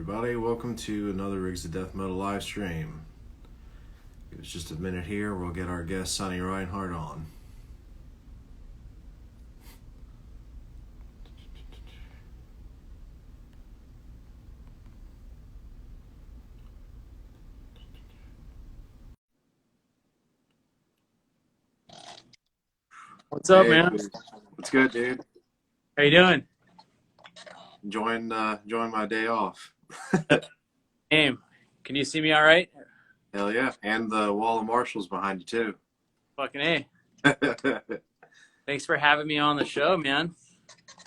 everybody. Welcome to another Rigs of Death Metal live stream. Give us just a minute here. We'll get our guest Sonny Reinhardt on. What's up, Hey, man? dude. What's good, dude? How you doing? Enjoying my day off. Aim. Can you see me all right? Hell yeah. And the wall of marshals behind you, Fucking A. too. Thanks for having me on the show, man.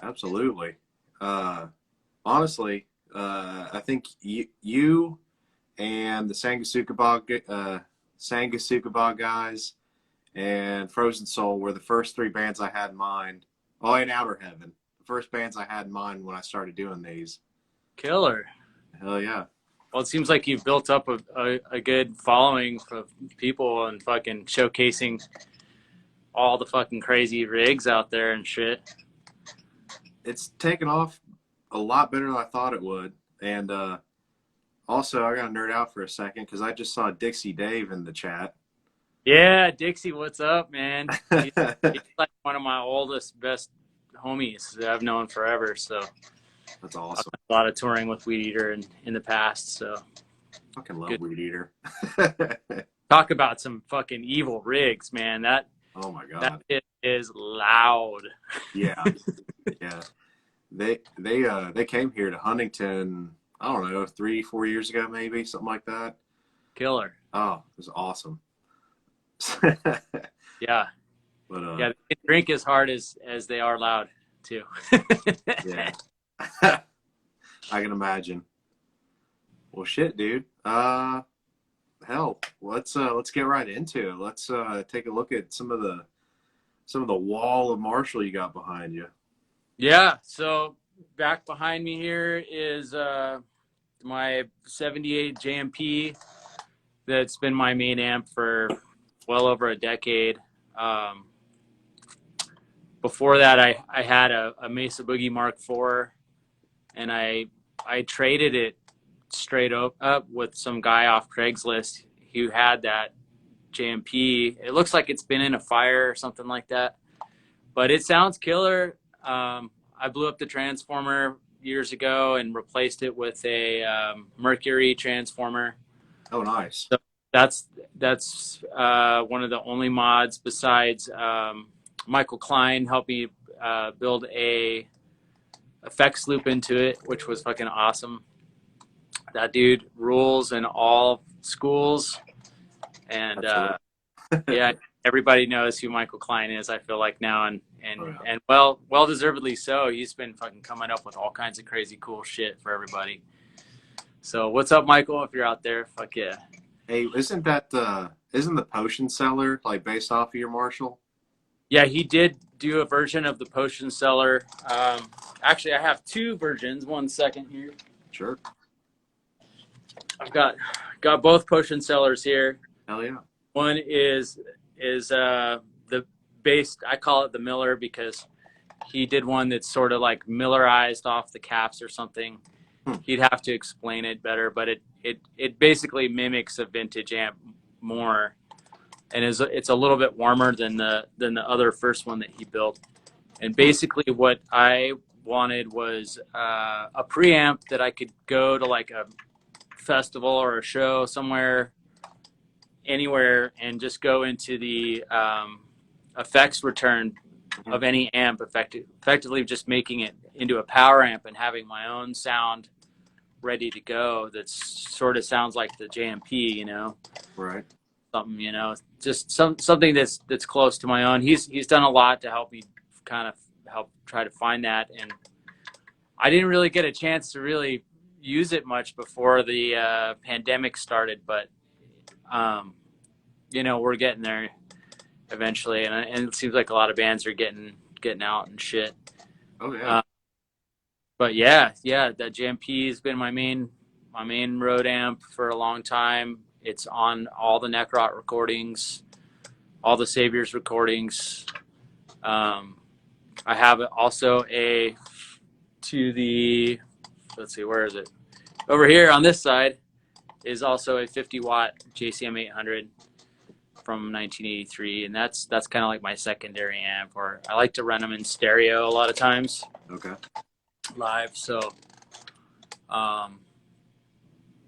Absolutely. Honestly, I think you and the Sangasukabog guys and Frozen Soul were the first three bands I had in mind. Oh, and Outer Heaven. The first bands I had in mind when I started doing these. Killer. Hell yeah. Well, it seems like you've built up a good following of people and fucking showcasing all the fucking crazy rigs out there and shit. It's taken off a lot better than I thought it would. And also, I got to nerd out for a second because I just saw Dixie Dave in the chat. Yeah, Dixie, what's up, man? He's like one of my oldest, best homies that I've known forever. So That's I've awesome. done a lot of touring with Weed Eater in the past. So Fucking love good. Weed Eater. Talk about some fucking evil rigs, man. Oh my That god. shit is loud. Yeah. Yeah. They came here to Huntington, I don't know, 3-4 years ago, maybe, something like that. Killer. Oh, it was awesome. Yeah. But Yeah, they can drink as hard as they are loud too. yeah. I can imagine. Well, shit, dude. Hell, let's get right into it. Let's take a look at some of the wall of Marshall you got behind you. Yeah, so back behind me here is my 78 JMP that's been my main amp for well over a decade. Before that, I had a Mesa Boogie Mark IV, and I traded it straight up with some guy off Craigslist who had that JMP. It looks like it's been in a fire or something like that, but it sounds killer. I blew up the transformer years ago and replaced it with a Mercury transformer. Oh, nice. So that's one of the only mods besides Michael Klein helped me build a effects loop into it, which was fucking awesome. That dude rules in all schools, and yeah, everybody knows who Michael Klein is. I feel like now, and well deservedly so. He's been fucking coming up with all kinds of crazy cool shit for everybody. So what's up, Michael? If you're out there, fuck yeah. Hey, isn't the Potion Seller like based off of your Marshall? Yeah, he did do a version of the Potion Seller. Actually, I have two versions. 1 second here. Sure. I've got both Potion Sellers here. Hell yeah. One is the based. I call it the Miller because he did one that's sort of like Millerized off the caps or something. He'd have to explain it better, but it basically mimics a vintage amp more, and it's a little bit warmer than the other first one that he built. And basically, what I wanted was a preamp that I could go to like a festival or a show somewhere, anywhere, and just go into the effects return of any amp, effectively just making it into a power amp and having my own sound ready to go that sort of sounds like the JMP, you know. Right. Something, you know, just something that's close to my own. He's done a lot to help me kind of help try to find that, and I didn't really get a chance to really use it much before the pandemic started, but you know, we're getting there eventually, and it seems like a lot of bands are getting out and shit. Oh yeah. But yeah, that JMP has been my main road amp for a long time. It's on all the Necrot recordings, all the Saviors recordings. I have also let's see, where is it? Over here on this side is also a 50-watt JCM 800 from 1983, and that's kind of like my secondary amp. Or I like to run them in stereo a lot of times. Okay. Live. So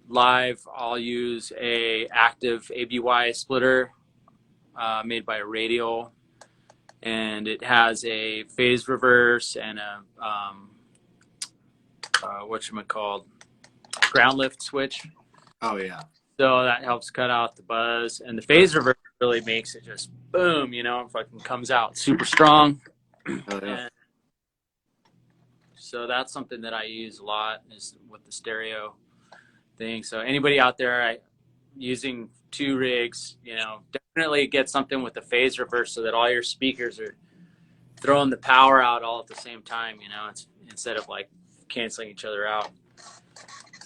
live, I'll use a active ABY splitter made by Radial, and it has a phase reverse and a whatchamacallit, ground lift switch. Oh yeah. So that helps cut out the buzz, and the phase reverse really makes it just boom, you know, it fucking comes out super strong. Oh yeah. And so that's something that I use a lot is with the stereo thing. So anybody out there using 2 rigs, you know, definitely get something with the phase reverse so that all your speakers are throwing the power out all at the same time, you know, it's instead of like canceling each other out.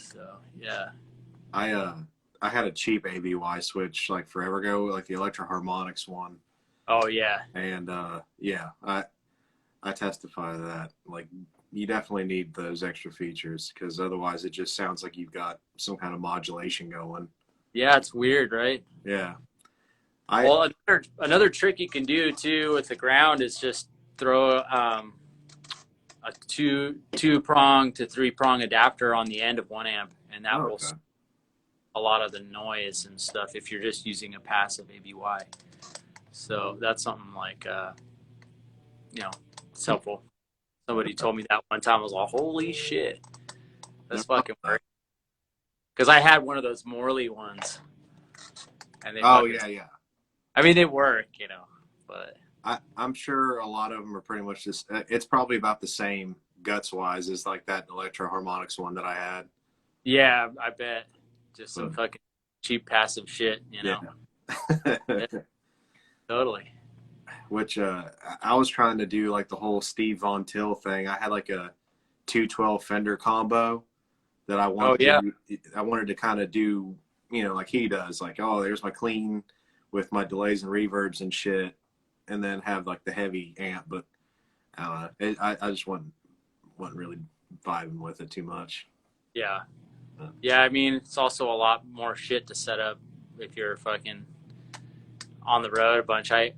So yeah. I had a cheap ABY switch like forever ago, like the Electro Harmonics one. Oh yeah. And yeah, I testify to that. Like, you definitely need those extra features because otherwise it just sounds like you've got some kind of modulation going. Yeah, it's weird, right? Yeah. Well, another trick you can do too with the ground is just throw a two prong to 3 prong adapter on the end of one amp, and that will stop a lot of the noise and stuff if you're just using a passive ABY. So that's something like you know, it's helpful. Somebody told me that one time. I was like, holy shit, that's fucking work. Because I had one of those Morley ones, and they yeah. I mean, they work, you know, but I'm sure a lot of them are pretty much just. It's probably about the same guts wise as like that Electro Harmonics one that I had. yeah, I bet. Just some fucking cheap passive shit, you know. Yeah. Totally. Which I was trying to do like the whole Steve Von Till thing. I had like a 212 Fender combo that I wanted. Oh yeah. I wanted to kind of do, you know, like he does. Like, oh, there's my clean with my delays and reverbs and shit, and then have like the heavy amp. But I don't know. I just wasn't really vibing with it too much. Yeah. Yeah, I mean, it's also a lot more shit to set up if you're fucking on the road a bunch. I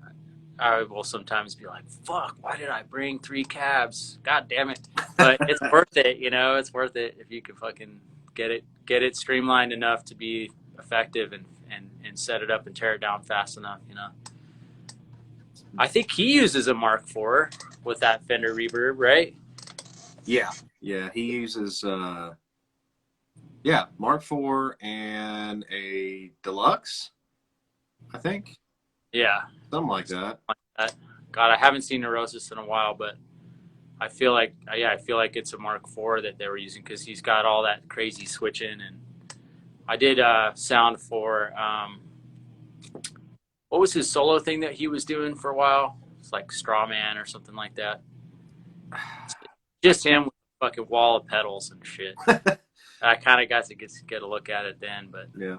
will sometimes be like, fuck, why did I bring 3 cabs? God damn it. But it's worth it, you know, it's worth it if you can fucking get it streamlined enough to be effective and set it up and tear it down fast enough, you know. I think he uses a Mark IV with that Fender reverb, right? Yeah. Yeah, he uses Mark IV and a Deluxe, I think. Yeah. Something like that. God, I haven't seen Neurosis in a while, but I feel like it's a Mark IV that they were using because he's got all that crazy switching. And I did sound for what was his solo thing that he was doing for a while? It's like Strawman or something like that. Just him with a fucking wall of pedals and shit. I kind of got to get a look at it then, but yeah.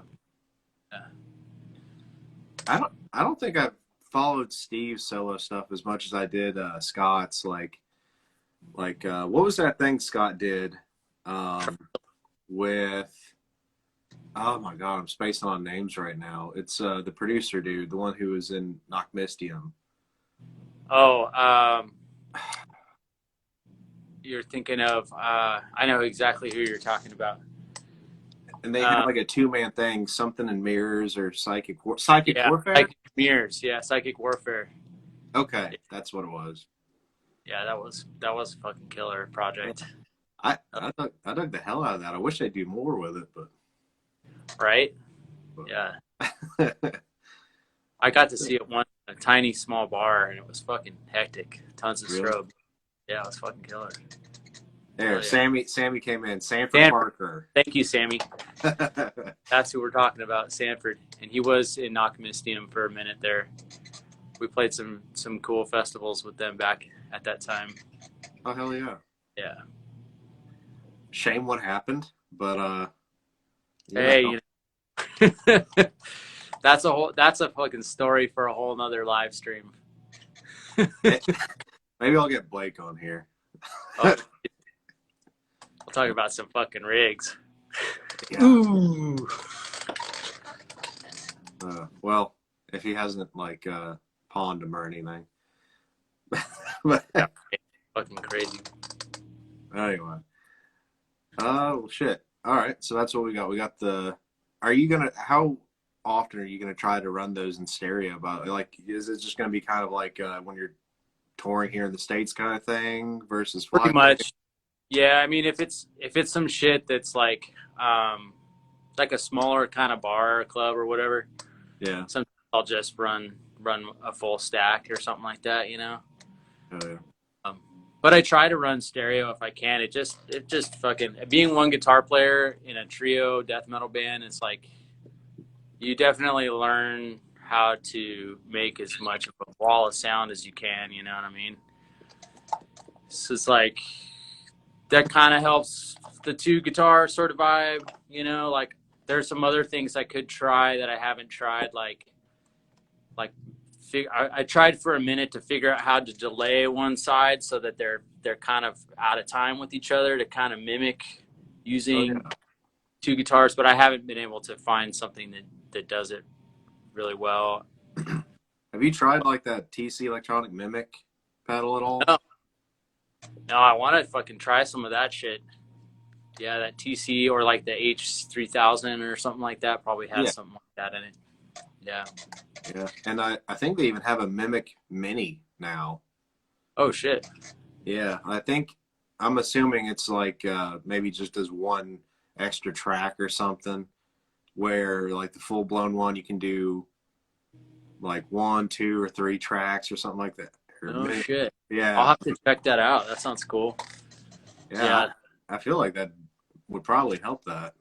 I don't think I've followed Steve's solo stuff as much as I did Scott's. Like what was that thing Scott did with? Oh my god, I'm spacing on names right now. It's the producer dude, the one who was in Knock Mystium. Oh, you're thinking of I know exactly who you're talking about. And they had like a 2-man thing, something in mirrors or psychic warfare. Psychic mirrors, yeah, psychic warfare. Okay, that's what it was. Yeah, that was a fucking killer project. I dug the hell out of that. I wish they'd do more with it, but right? Yeah. I got to see it once in a tiny small bar, and it was fucking hectic. Tons of strobe. Yeah, it was fucking killer. There, yeah. Sammy came in. Sanford Parker. Thank you, Sammy. That's who we're talking about, Sanford. And he was in Knock Mystium for a minute there. We played some cool festivals with them back at that time. Oh, hell yeah. Yeah. Shame what happened, but hey, you know. that's a fucking story for a whole nother live stream. Maybe I'll get Blake on here. Oh, we'll talk about some fucking rigs. Yeah. Ooh. Well, if he hasn't like pawned him or anything. But Yeah, fucking crazy. anyway. Well, shit. All right, so that's what we got. We got the. Are you gonna? How often are you gonna try to run those in stereo? About like, is it just gonna be kind of like when you're touring here in the States kind of thing versus Pretty fly? much. Yeah, I mean, if it's some shit that's like a smaller kind of bar or club or whatever, Yeah. sometimes I'll just run a full stack or something like that, you know. Oh, yeah. But I try to run stereo if I can. It just fucking being one guitar player in a trio death metal band. It's like you definitely learn how to make as much of a wall of sound as you can. You know what I mean? So it's like that kind of helps the two guitar sort of vibe. You know, like there's some other things I could try that I haven't tried, like I tried for a minute to figure out how to delay one side so that they're kind of out of time with each other to kind of mimic using two guitars, but I haven't been able to find something that does it really well. Have you tried like that TC electronic mimic pedal at all? No, no, I want to fucking try some of that shit. Yeah, that TC or like the H3000 or something like that probably has something like that in it. Yeah. Yeah, and I think they even have a Mimic Mini now. Oh shit. Yeah, I'm assuming it's like maybe just as one extra track or something, where like the full blown one you can do like one, two, or three tracks or something like that. Oh shit. Yeah, I'll have to check that out. That sounds cool. yeah. I feel like that would probably help that.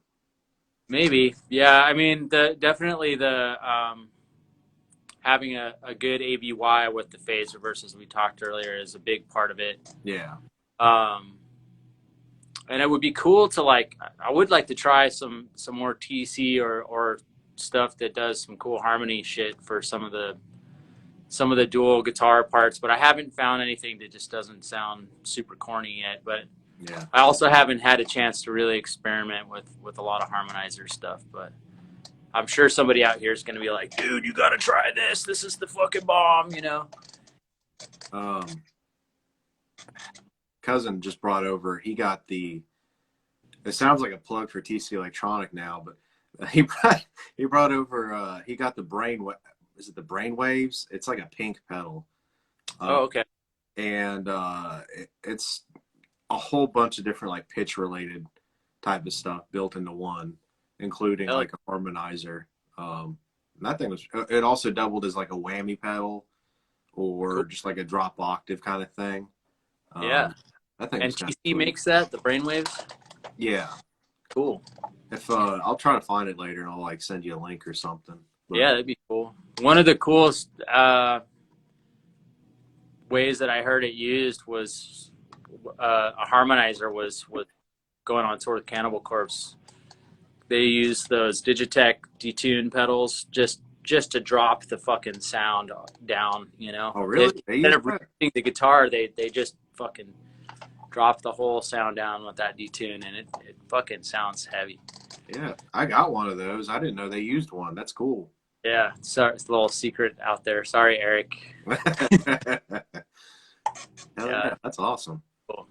Maybe. Yeah, I mean definitely the having a good ABY with the phase reversals we talked earlier is a big part of it. Yeah. And it would be cool to I would like to try some more TC or stuff that does some cool harmony shit for some of the dual guitar parts, but I haven't found anything that just doesn't sound super corny yet. But yeah, I also haven't had a chance to really experiment with a lot of harmonizer stuff, but I'm sure somebody out here is going to be like, dude, you got to try this. This is the fucking bomb, you know? Cousin just brought over, he got it sounds like a plug for TC Electronic now, but he brought over, he got is it the Brain Waves? It's like a pink pedal. Oh, okay. And it's a whole bunch of different like pitch related type of stuff built into one, including like a harmonizer. That thing it also doubled as like a whammy pedal or just like a drop octave kind of thing. Yeah. That thing and TC makes that, the brainwaves? Yeah. Cool. If I'll try to find it later and I'll like send you a link or something. But, yeah, that'd be cool. One of the coolest ways that I heard it used was a harmonizer was going on tour with Cannibal Corpse. They used those Digitech detune pedals just to drop the fucking sound down, you know. Oh, really? Instead of repeating the guitar, they just fucking drop the whole sound down with that detune, and it fucking sounds heavy. Yeah, I got one of those. I didn't know they used one. That's cool. Yeah, sorry, it's a little secret out there. Sorry, Eric. Yeah, that's awesome. Cool.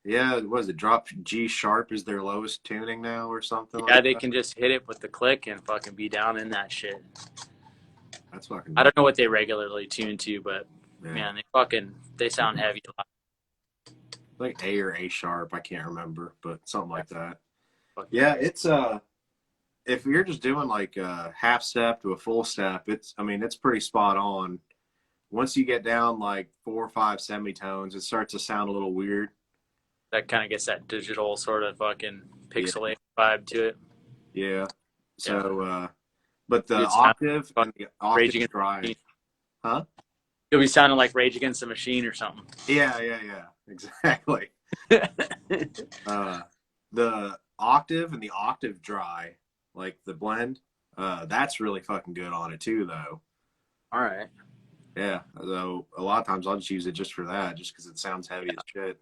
Yeah, what is it? Drop G sharp is their lowest tuning now or something? Yeah, like they can just hit it with the click and fucking be down in that shit. That's fucking. I don't know what they regularly tune to, but man, they sound heavy a lot. Like A or A sharp, I can't remember, but something like that. Yeah, it's if you're just doing like a half step to a full step, it's pretty spot on. Once you get down like 4 or 5 semitones, it starts to sound a little weird. That kind of gets that digital sort of fucking pixelated vibe to it. Yeah. So, but the octave and the octave drive, huh? You'll be sounding like Rage Against the Machine or something. Yeah, exactly. The octave and the octave dry, like the blend, that's really fucking good on it too, though. All right. Yeah, so a lot of times I'll just use it just for that, just because it sounds heavy as shit.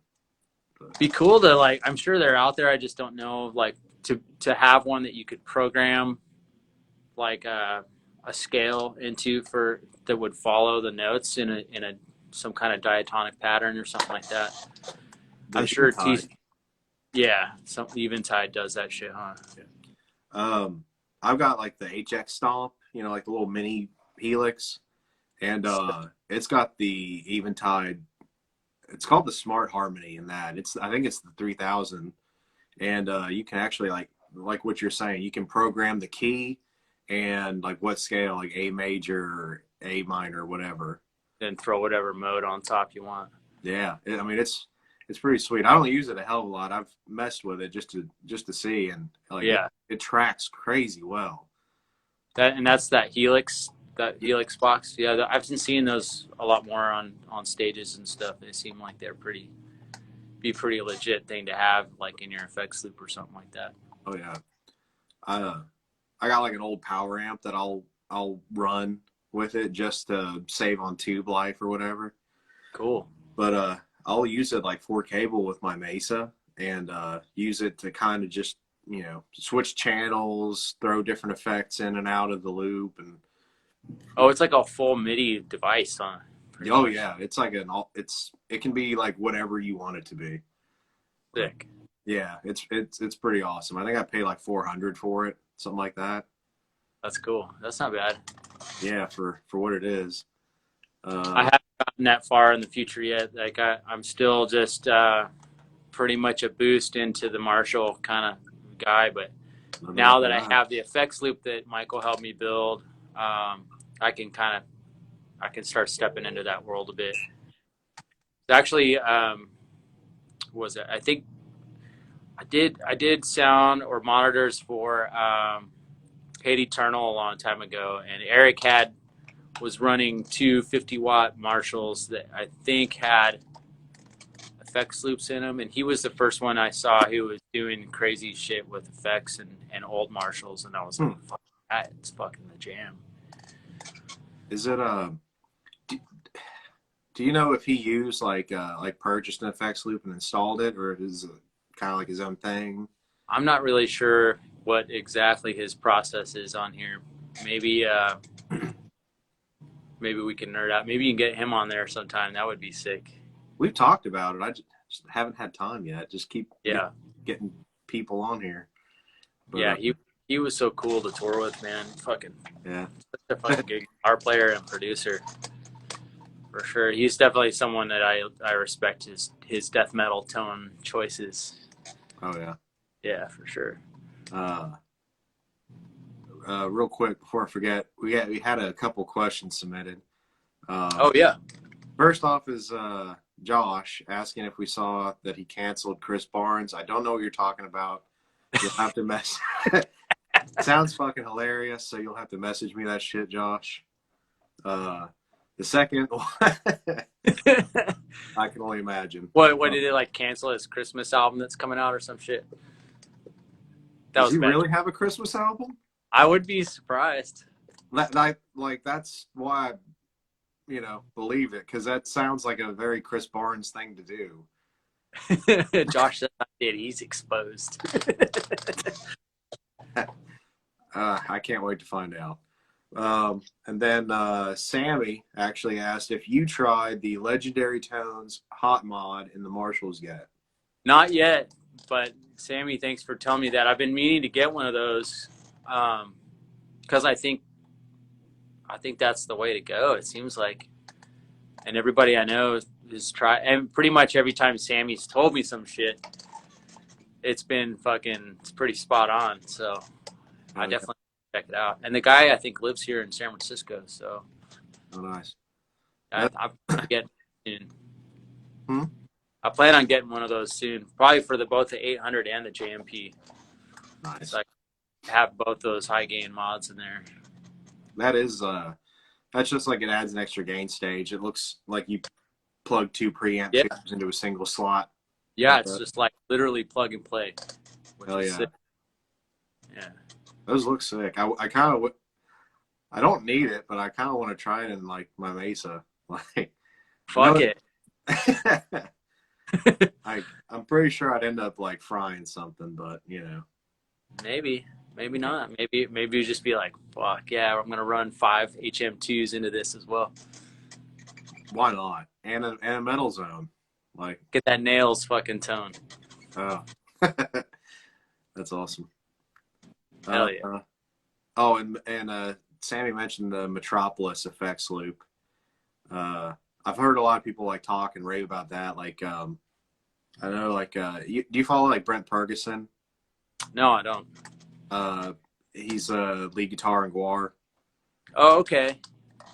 But be cool to I'm sure they're out there. I just don't know to have one that you could program like a scale into for that would follow the notes in a some kind of diatonic pattern or something like that. I'm sure yeah, some Eventide does that shit, huh? Yeah. I've got like the HX Stomp, you know, like the little mini Helix, and it's got the Eventide. It's called the Smart Harmony in that. I think it's the 3000, and you can actually like what you're saying. You can program the key and like what scale, like A major, or A minor, whatever. Then throw whatever mode on top you want. Yeah, I mean it's pretty sweet. I don't use it a hell of a lot. I've messed with it just to see, and like Yeah, it tracks crazy well. that's that Helix. That Helix box, yeah, I've been seeing those a lot more on stages and stuff. They seem like they're pretty legit thing to have, like in your effects loop or something like that. Oh yeah, I got like an old power amp that I'll run with it just to save on tube life or whatever. Cool. But I'll use it like for cable with my Mesa and use it to kind of just switch channels, throw different effects in and out of the loop, and oh, it's like a full MIDI device, huh? Oh yeah, it's like it can be like whatever you want it to be. Sick. Yeah, it's pretty awesome. I think I paid like 400 for it, something like that. That's cool. That's not bad. Yeah, for what it is. I haven't gotten that far in the future yet. Like I'm still just pretty much a boost into the Marshall kind of guy, but now that I have the effects loop that Michael helped me build, I can start stepping into that world a bit. Actually, was it? I think I did sound or monitors for Hate Eternal a long time ago, and Eric was running two 50-watt Marshalls that I think had effects loops in them, and he was the first one I saw who was doing crazy shit with effects and old Marshalls, and I was like, fuck, that's fucking the jam. Is it do you know if he used like purchased an effects loop and installed it, or is it kind of like his own thing? I'm not really sure what exactly his process is on here. Maybe maybe we can nerd out. Maybe you can get him on there sometime. That would be sick. We've talked about it. I just haven't had time yet. Just keep getting people on here. But, yeah, he was so cool to tour with, man. Fucking yeah, such a fucking good guitar player and producer. For sure. He's definitely someone that I respect his death metal tone choices. Oh yeah. Yeah, for sure. Real quick before I forget, we had a couple questions submitted. Oh yeah. First off is Josh asking if we saw that he canceled Chris Barnes. I don't know what you're talking about. You'll have to mess. Sounds fucking hilarious. So you'll have to message me that shit, Josh. The second one, I can only imagine. What did it like cancel his Christmas album that's coming out or some shit? Does he really have a Christmas album? I would be surprised. That's why I, believe it, because that sounds like a very Chris Barnes thing to do. Josh said I did. He's exposed. I can't wait to find out. And then Sammy actually asked if you tried the Legendary Tones hot mod in the Marshalls yet. Not yet, but Sammy, thanks for telling me that. I've been meaning to get one of those because I think that's the way to go. It seems like, and everybody I know is try, and pretty much every time Sammy's told me some shit, it's been it's pretty spot on. So I definitely check it out. And the guy I think lives here in San Francisco, so oh nice. I'm getting soon. I plan on getting one of those soon, probably for both the 800 and the JMP. Nice. So I have both those high gain mods in there. That is that's just like it adds an extra gain stage. It looks like you plug two preamp tubes into a single slot. Yeah, it's just like literally plug and play. Hell yeah. Sick. Yeah. Those look sick. I kind of I don't need it, but I kind of want to try it in like my Mesa. Like fuck it. I'm pretty sure I'd end up like frying something, but Maybe not. Maybe you just be like, fuck yeah, I'm gonna run 5 HM2s into this as well. Why not? And a metal zone, like Get that nails fucking tone. oh, that's awesome. Hell yeah. Oh, and Sammy mentioned the Metropolis effects loop. I've heard a lot of people like talk and rave about that. Like, I know, like, do you follow like Brent Ferguson? No, I don't. He's lead guitar in Guar, Oh, okay.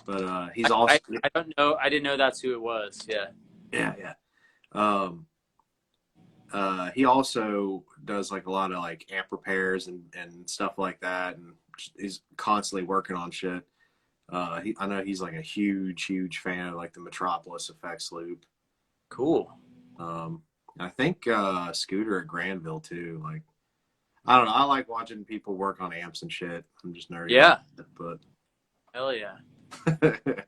but he's also I don't know. I didn't know that's who it was. Yeah. yeah. Um, he also does like a lot of like amp repairs and stuff like that, and he's constantly working on shit. I know he's like a huge fan of like the Metropolis effects loop. Cool. I think Scooter at Granville too. Like, I don't know. I like watching people work on amps and shit. I'm just nerdy. Yeah. But Hell yeah.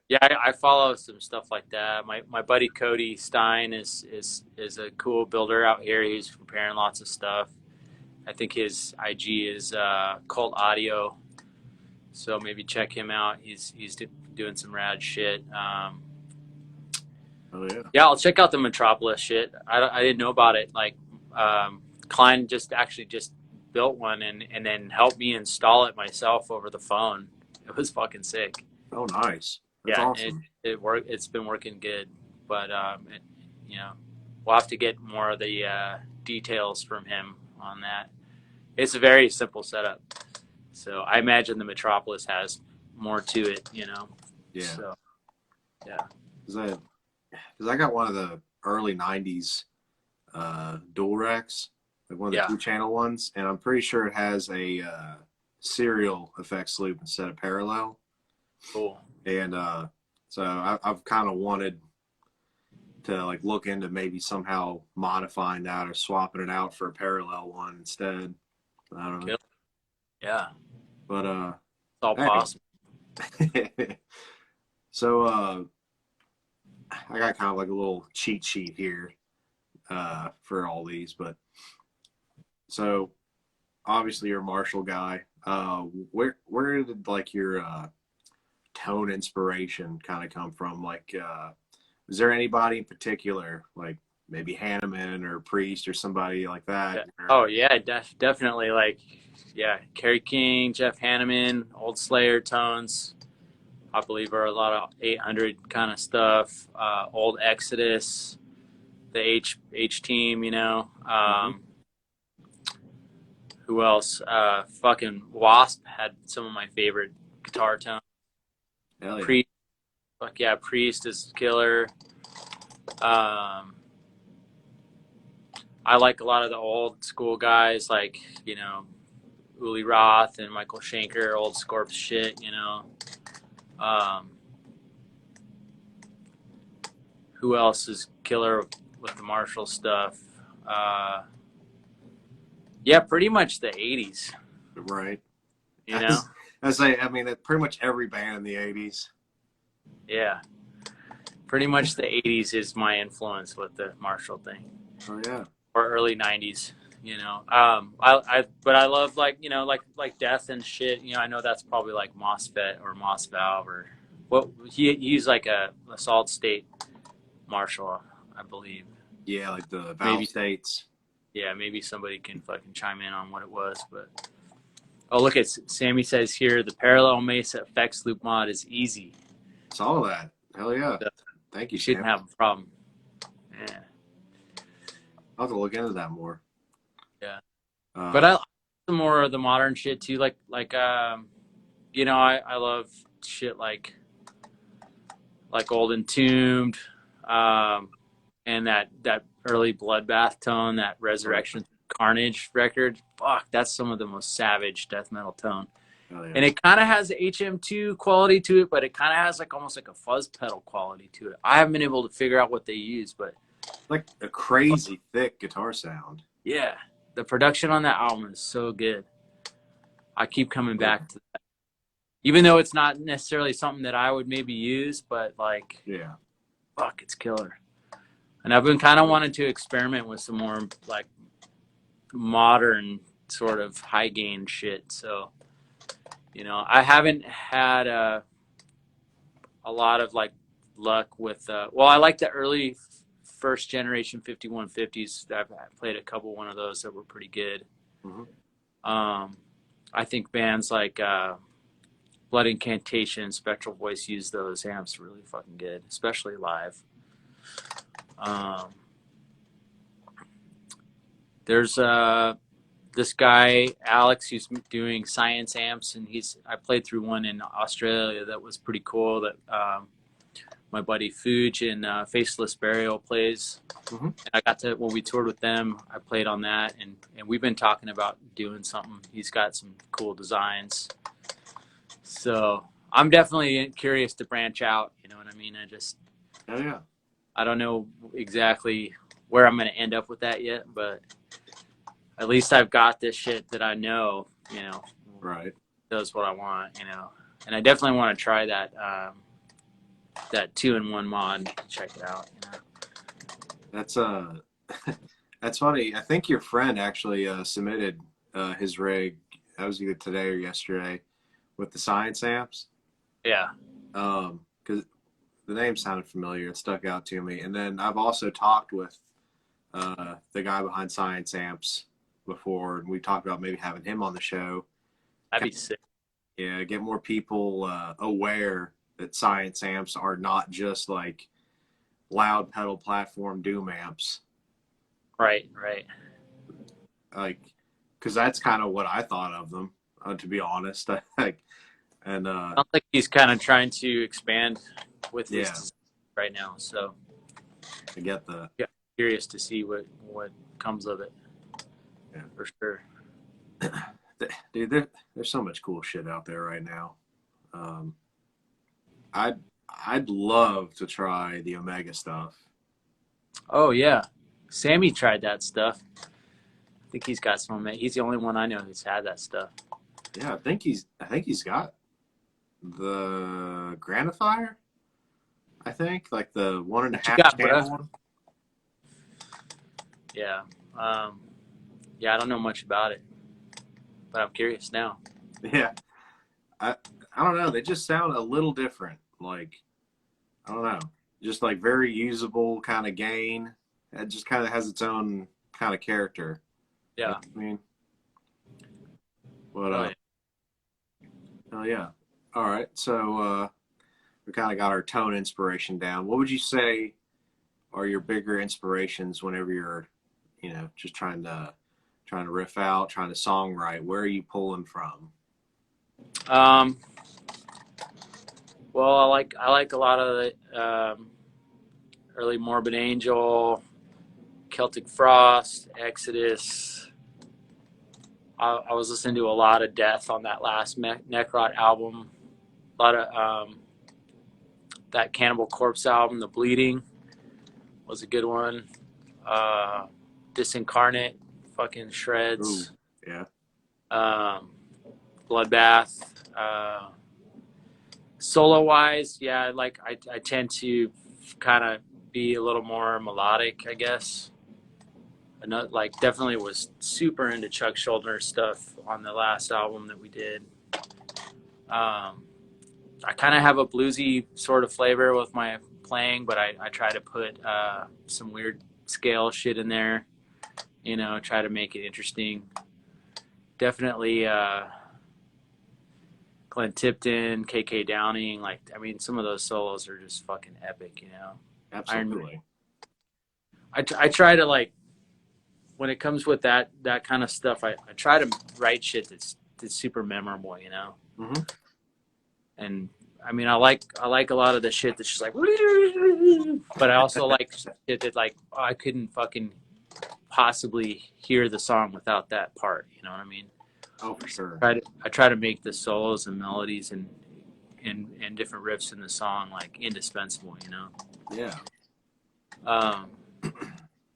Yeah, I follow some stuff like that. My buddy Cody Stein is a cool builder out here. He's repairing lots of stuff. I think his IG is Cult Audio, so maybe check him out. He's doing some rad shit. oh yeah. Yeah, I'll check out the Metropolis shit. I didn't know about it. Like, Klein just built one and then helped me install it myself over the phone. It was fucking sick. Oh, nice. That's Yeah, awesome. it worked. It's been working good, but you know, we'll have to get more of the details from him on that. It's a very simple setup, so I imagine the Metropolis has more to it. You know. Yeah. So, yeah. Because I got one of the early '90s dual racks, like one of the Yeah. 2-channel ones, and I'm pretty sure it has a serial effects loop instead of parallel. Cool. And so I've kind of wanted to like look into maybe somehow modifying that or swapping it out for a parallel one instead. I don't know. Yeah. But It's all possible. so I got kind of like a little cheat sheet here for all these, but so obviously you're a Marshall guy. Where did like your tone inspiration kind of come from? Like, is there anybody in particular, like maybe Hanneman or Priest or somebody like that? Yeah. Oh yeah, definitely. Like, yeah, Kerry King, Jeff Hanneman, Old Slayer tones. I believe are a lot of 800 kind of stuff. Old Exodus, the H team. You know. Who else? Fucking Wasp had some of my favorite guitar tones. Hell yeah. Priest, fuck yeah, Priest is killer. I like a lot of the old school guys, like, you know, Uli Roth and Michael Schenker, old Scorps shit, you know. Who else is killer with the Marshall stuff? Yeah, pretty much the 80s. Right. You know? I mean, pretty much every band in the 80s. Yeah. Pretty much the 80s is my influence with the Marshall thing. Oh yeah. Or early 90s, you know. But I love, like, you know, like Death and shit. You know, I know that's probably like MOSFET or MOS Valve or what. He's like a solid state Marshall, I believe. Yeah, like the Valve states. Yeah, maybe somebody can fucking chime in on what it was. But oh, look at Sammy says here the parallel Mesa effects loop mod is easy. Saw that. Hell yeah. So, thank you. Shouldn't have a problem. Yeah. I'll have to look into that more. Yeah. But I like some more of the modern shit too. Like you know, I love shit like Old Entombed, and that early Bloodbath tone, that Resurrection Carnage record. Fuck, that's some of the most savage death metal tone. Oh, yeah. And it kind of has HM2 quality to it, but it kind of has like almost like a fuzz pedal quality to it. I haven't been able to figure out what they use, but like a crazy thick guitar sound. Yeah, the production on that album is so good. I keep coming back to that, even though it's not necessarily something that I would maybe use, but like, yeah, fuck, it's killer. And I've been kind of wanting to experiment with some more like modern sort of high gain shit. So, you know, I haven't had a lot of like luck with. Well, I like the early first generation 5150s. I've played a couple one of those that were pretty good. I think bands like Blood Incantation, Spectral Voice use those amps really fucking good, especially live. There's this guy Alex who's doing science amps, and I played through one in Australia that was pretty cool. That my buddy Fuge in Faceless Burial plays. And I got to, when we toured with them, I played on that, and we've been talking about doing something. He's got some cool designs, so I'm definitely curious to branch out. You know what I mean? I don't know exactly where I'm going to end up with that yet, but at least I've got this shit that I know, you know, Right. does what I want, you know, and I definitely want to try that, that 2-in-1 mod. Check it out. You know? That's that's funny. I think your friend actually submitted his rig. That was either today or yesterday with the science amps. Yeah. Because the name sounded familiar. It stuck out to me. And then I've also talked with the guy behind Science Amps before, and we talked about maybe having him on the show. That'd be sick. Yeah, get more people aware that Science Amps are not just like loud pedal platform doom amps. Right. Like, because that's kind of what I thought of them, to be honest. Like, and I don't think he's kind of trying to expand with yeah, this right now. So I get that. Yeah, curious to see what comes of it. Yeah, for sure. Dude, there's so much cool shit out there right now. I'd love to try the Omega stuff. Oh yeah, Sammy tried that stuff. I think he's got some. He's the only one I know who's had that stuff. Yeah, I think he's got the Grandifier. I think like the 1.5 channel one. Yeah, yeah. I don't know much about it, but I'm curious now. Yeah, I don't know. They just sound a little different. Like, I don't know, just like very usable kind of gain. It just kind of has its own kind of character. Yeah. You know what I mean, what oh yeah. All right, so we kind of got our tone inspiration down. What would you say are your bigger inspirations whenever you're, you know, just trying to riff out, trying to songwrite? Where are you pulling from? Well, I like a lot of the early Morbid Angel, Celtic Frost, Exodus. I was listening to a lot of Death on that last Necrot album. A lot of that Cannibal Corpse album, The Bleeding, was a good one. Disincarnate, fucking shreds. Ooh, yeah. Bloodbath. Solo wise, yeah, like I tend to kind of be a little more melodic, I guess. Like definitely was super into Chuck Schuldiner stuff on the last album that we did. I kind of have a bluesy sort of flavor with my playing, but I try to put some weird scale shit in there, you know, try to make it interesting. Definitely Glenn Tipton, KK Downing, like, I mean, some of those solos are just fucking epic, you know. Absolutely. I try to, like, when it comes with that kind of stuff, I try to write shit that's super memorable, you know. Mm-hmm. And I mean, I like a lot of the shit that's just like, but I also like shit that, like, I couldn't fucking possibly hear the song without that part. You know what I mean? Oh, for sure. I try to make the solos and melodies and different riffs in the song like indispensable. You know? Yeah.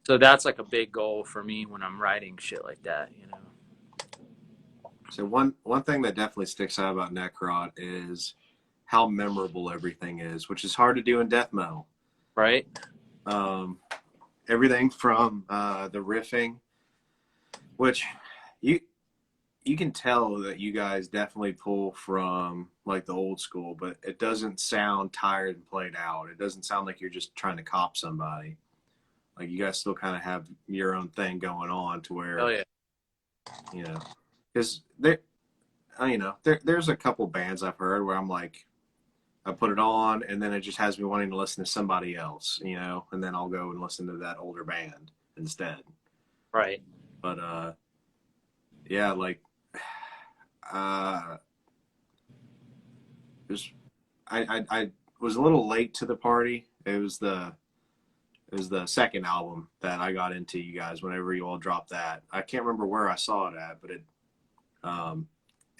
So that's like a big goal for me when I'm writing shit like that. You know. So one thing that definitely sticks out about Necrot is how memorable everything is, which is hard to do in death metal. Right. Everything from the riffing, which you can tell that you guys definitely pull from like the old school, but it doesn't sound tired and played out. It doesn't sound like you're just trying to cop somebody. Like you guys still kind of have your own thing going on to Oh where, yeah. you know, because there's a couple bands I've heard where I'm like, I put it on and then it just has me wanting to listen to somebody else, and then I'll go and listen to that older band instead. Right. But yeah, like it was, I was a little late to the party. It was the second album that I got into you guys whenever you all dropped that. I can't remember where I saw it at, but um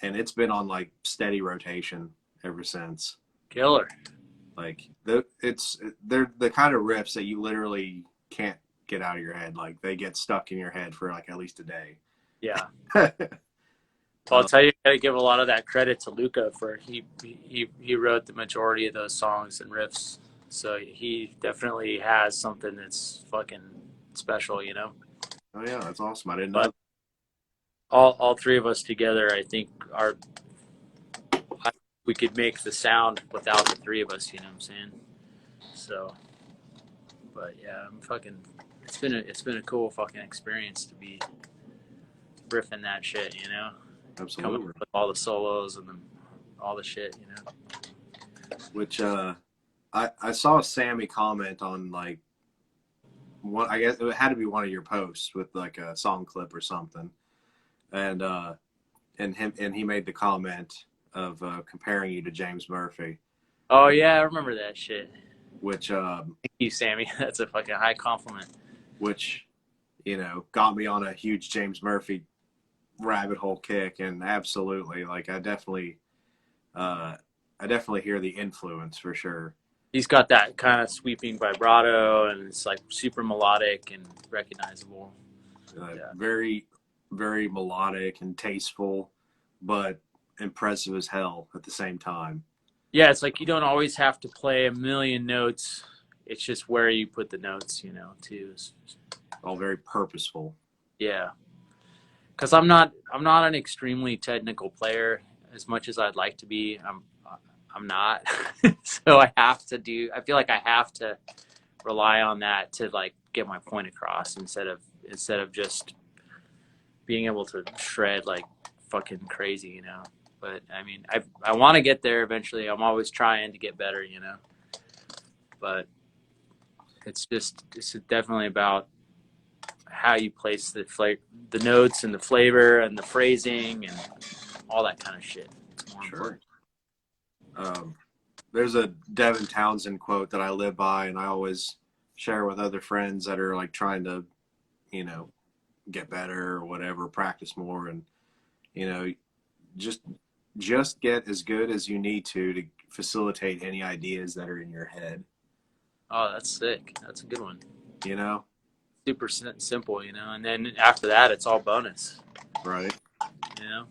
and it's been on like steady rotation ever since. Killer. Like they're the kind of riffs that you literally can't get out of your head. Like they get stuck in your head for like at least a day. Yeah. Well, I'll tell you, I gotta give a lot of that credit to Luca for he wrote the majority of those songs and riffs. So he definitely has something that's fucking special, you know. Oh yeah, that's awesome. I didn't know. But all three of us together, I think, we could make the sound without the three of us. You know what I'm saying? So, but yeah, I'm fucking. It's been a cool fucking experience to be riffing that shit. You know, coming Absolutely. up with all the solos and all the shit. You know. Which I saw Sammy comment on like one. I guess it had to be one of your posts with like a song clip or something, and he made the comment of comparing you to James Murphy, Oh yeah, I remember that shit. which Thank you, Sammy. That's a fucking high compliment. which got me on a huge James Murphy rabbit hole kick, and absolutely, like I definitely hear the influence for sure. He's got that kind of sweeping vibrato, and it's like super melodic and recognizable. Yeah. Very, very melodic and tasteful, but impressive as hell at the same time. Yeah, it's like you don't always have to play a million notes. It's just where you put the notes, you know, too. All very purposeful. Yeah, because I'm not an extremely technical player as much as I'd like to be. I'm not. So I feel like I have to rely on that to like get my point across instead of just being able to shred like fucking crazy, you know. But I mean, I want to get there eventually. I'm always trying to get better, you know. But it's definitely about how you place the notes and the flavor and the phrasing and all that kind of shit. It's more Sure. important. There's a Devin Townsend quote that I live by, and I always share with other friends that are like trying to, get better or whatever, practice more, and just get as good as you need to facilitate any ideas that are in your head. Oh, that's sick. That's a good one. You know, Super simple, you know, and then after that, it's all bonus. right? You know.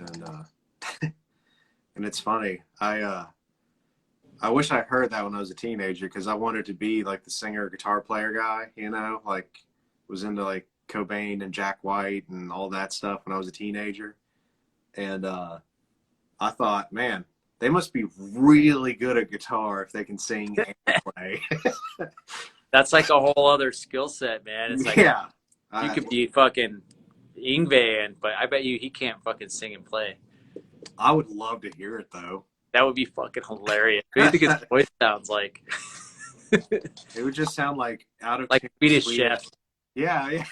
And and it's funny. I wish I heard that when I was a teenager because I wanted to be like the singer, guitar player guy. Like was into like Cobain and Jack White and all that stuff when I was a teenager. And I thought, man, they must be really good at guitar if they can sing and play. That's like a whole other skill set, man. It's like Yeah, you could be fucking Yngwie, but I bet you he can't fucking sing and play. I would love to hear it though. That would be fucking hilarious. What do you think his voice sounds like? It would just sound like out of like tune Swedish Chef. Yeah.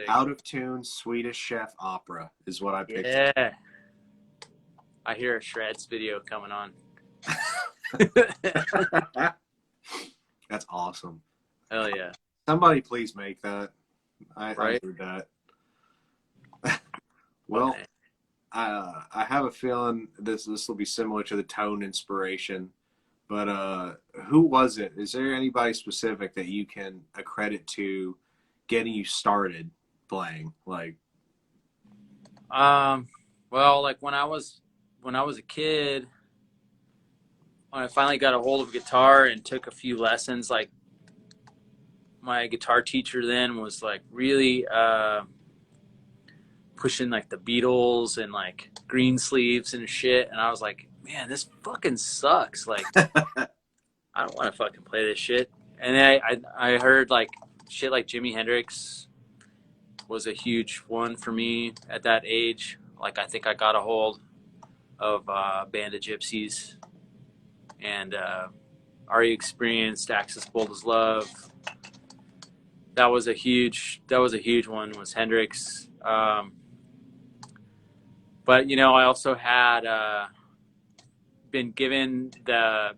Out of tune Swedish Chef opera is what I picture. Yeah. I hear a Shreds video coming on. That's awesome. Hell yeah. Somebody please make that. I need that. Well, Okay. I have a feeling this will be similar to the tone inspiration, but who was it? Is there anybody specific that you can accredit to getting you started playing? Like, well, like when I was a kid, when I finally got a hold of a guitar and took a few lessons, like my guitar teacher then was like really pushing like the Beatles and like Green Sleeves and shit, and I was like, man, this fucking sucks. Like, I don't want to fucking play this shit. And then I heard like shit like Jimi Hendrix was a huge one for me at that age. Like, I think I got a hold of Band of Gypsies and Are You Experienced, Axis Bold as Love. That was a huge one, was Hendrix. But you know, I also had been given a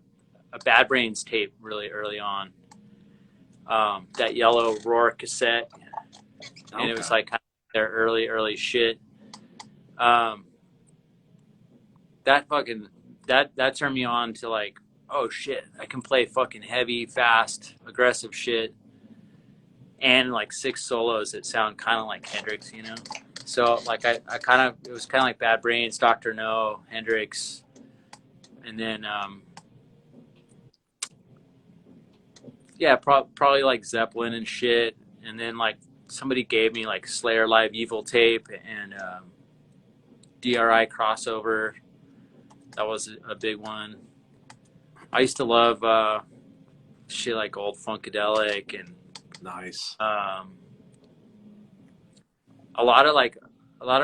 Bad Brains tape really early on. That yellow Roar cassette, and Okay. it was like kind of their early shit. That fucking that turned me on to like, oh shit, I can play fucking heavy, fast, aggressive shit, and like 6 solos that sound kind of like Hendrix, you know. So like I kind of, it was kind of like Bad Brains, Dr. No, Hendrix, and then yeah, probably like Zeppelin and shit, and then like somebody gave me like Slayer Live Evil tape and DRI crossover. That was a big one. I used to love shit like old Funkadelic and Nice. a lot of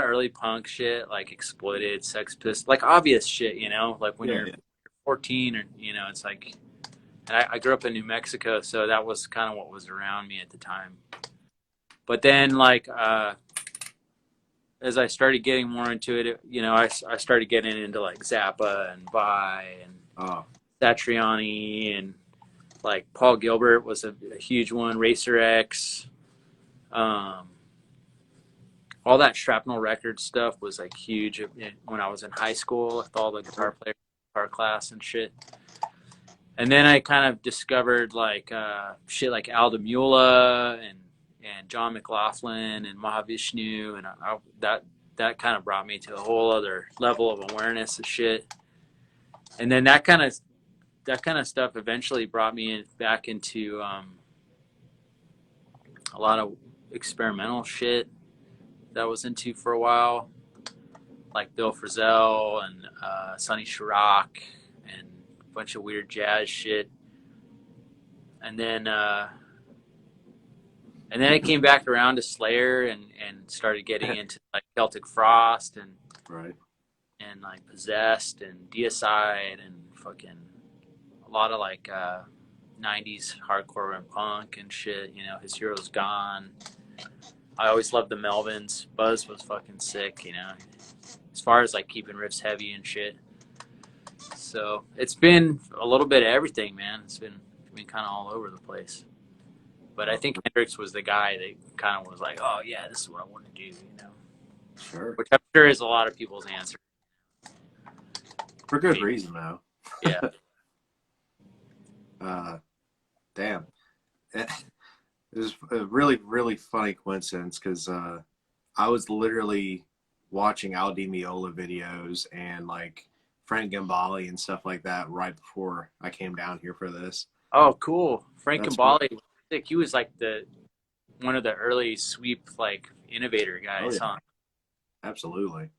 early punk shit, like Exploited, Sex Pistols, like obvious shit, you know, like when you're 14 or, you know, it's like, and I grew up in New Mexico, so that was kind of what was around me at the time. But then like as I started getting more into it, you know, I started getting into like Zappa and Vai and Satriani, and like Paul Gilbert was a huge one, Racer X. All that Shrapnel Records stuff was like huge when I was in high school with all the guitar players, guitar class and shit. And then I kind of discovered like shit like Al Di Meola and John McLaughlin and Mahavishnu, and that kind of brought me to a whole other level of awareness of shit. And then that kind of stuff eventually brought me back into a lot of experimental shit that I was into for a while, like Bill Frisell and Sonny Chirac and a bunch of weird jazz shit. And then I came back around to Slayer and started getting into like Celtic Frost and and like Possessed and Deicide and fucking a lot of like 90s hardcore and punk and shit, you know. His Hero's Gone. I always loved the Melvins. Buzz was fucking sick, you know, as far as like keeping riffs heavy and shit. So it's been a little bit of everything, man. It's been kind of all over the place. But I think Hendrix was the guy that kind of was like, oh yeah, this is what I want to do, you know. Sure. Which I'm sure is a lot of people's answer. For good reason, though. Yeah. Damn. It was a really, really funny coincidence because I was literally watching Al Di Meola videos and like Frank Gambale and stuff like that right before I came down here for this. Oh, cool. Frank Gambale was sick. He was like one of the early sweep like innovator guys, huh? Absolutely.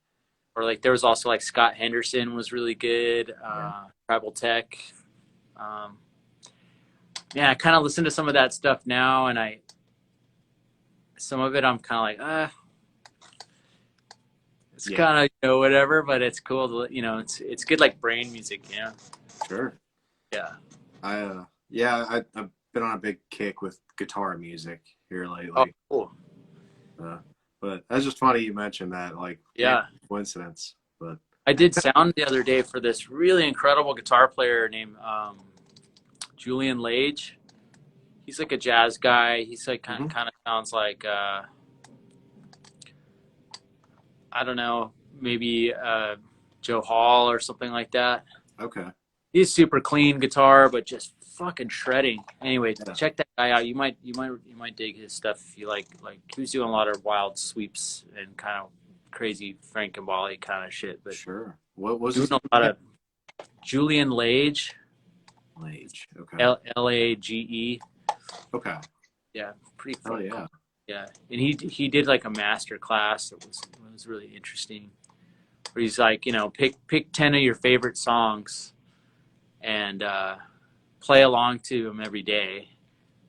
Or like there was also like Scott Henderson was really good. Tribal Tech. Yeah, I kind of listen to some of that stuff now, and some of it I'm kind of like, it's kind of, you know, whatever, but it's cool to, you know, it's good like brain music, you know. Sure. Yeah. I've been on a big kick with guitar music here lately. Oh, cool. But that's just funny you mentioned that, like, coincidence. But I did sound the other day for this really incredible guitar player named Julian Lage. He's like a jazz guy. He's like kind of sounds like I don't know, maybe Joe Hall or something like that. Okay. He's super clean guitar, but just fucking shredding. Anyway, check that guy out. You might dig his stuff if you like. Like, he was doing a lot of wild sweeps and kind of crazy Frank Gambale kind of shit. But sure. What was doing a lot of Julian Lage. Lage. Okay. Lage. Okay. Yeah, pretty Hell fucking cool. yeah. Yeah, and he did like a master class that was really interesting. Where he's like, pick 10 of your favorite songs and play along to them every day,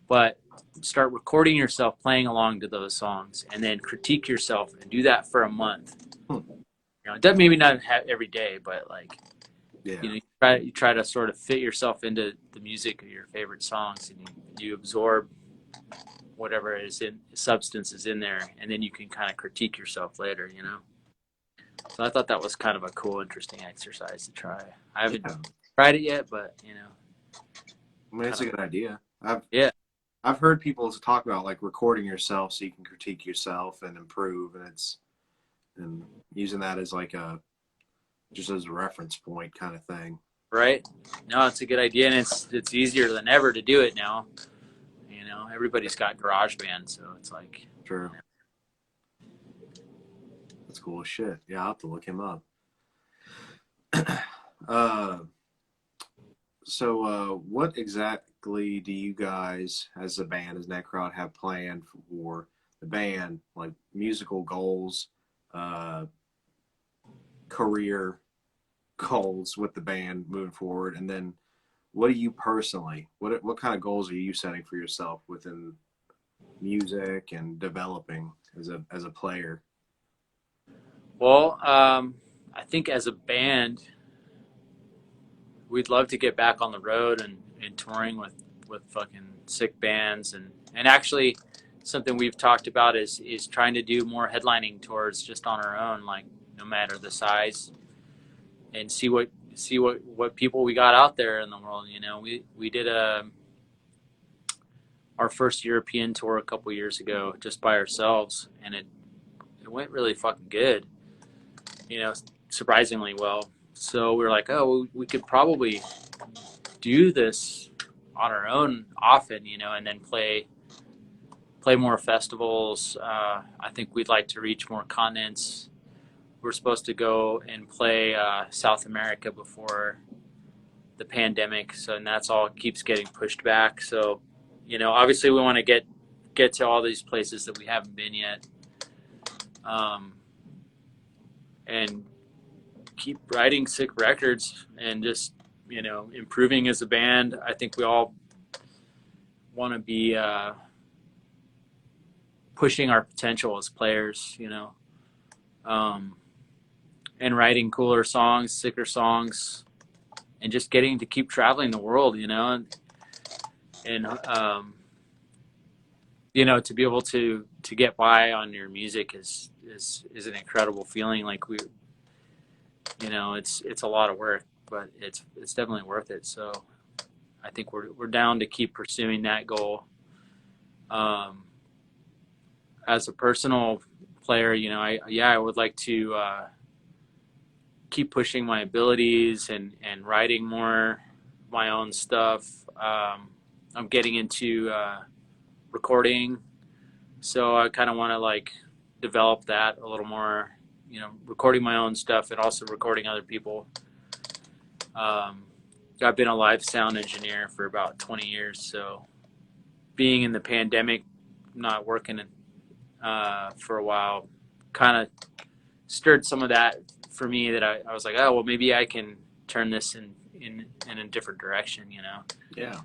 but start recording yourself playing along to those songs, and then critique yourself and do that for a month. Hmm. It doesn't maybe not have every day, but like Yeah. you try to sort of fit yourself into the music of your favorite songs, and you absorb whatever is in substance is in there, and then you can kind of critique yourself later. So I thought that was kind of a cool, interesting exercise to try. I haven't tried it yet, but I mean, it's a good idea. Yeah. I've heard people talk about like recording yourself so you can critique yourself and improve, and using that as like just as a reference point kind of thing. Right? No, it's a good idea, and it's easier than ever to do it now. Everybody's got GarageBand, so it's like True. That's cool as shit. Yeah, I'll have to look him up. So what exactly do you guys, as a band, as Necrot, have planned for the band? Like musical goals, uh, career goals with the band moving forward, and then what do you personally? What kind of goals are you setting for yourself within music and developing as a player? Well, I think as a band, we'd love to get back on the road and touring with fucking sick bands, and actually something we've talked about is trying to do more headlining tours just on our own, like no matter the size, and see what people we got out there in the world. We did our first European tour a couple years ago just by ourselves, and it went really fucking good. Surprisingly well. So we were like, oh, we could probably do this on our own often, and then play more festivals. I think we'd like to reach more continents. We're supposed to go and play South America before the pandemic, and that's all keeps getting pushed back. So, obviously we want to get to all these places that we haven't been yet, and keep writing sick records and just improving as a band. I think we all want to be pushing our potential as players, and writing cooler songs, sicker songs, and just getting to keep traveling the world, and to be able to get by on your music is an incredible feeling. Like it's a lot of work, but it's definitely worth it. So I think we're down to keep pursuing that goal. As a personal player, I would like to keep pushing my abilities and writing more my own stuff. I'm getting into recording, so I kind of want to like develop that a little more. Recording my own stuff and also recording other people. I've been a live sound engineer for about 20 years, so being in the pandemic, not working for a while, kind of stirred some of that for me, that I was like, oh, well, maybe I can turn this in a different direction, Yeah.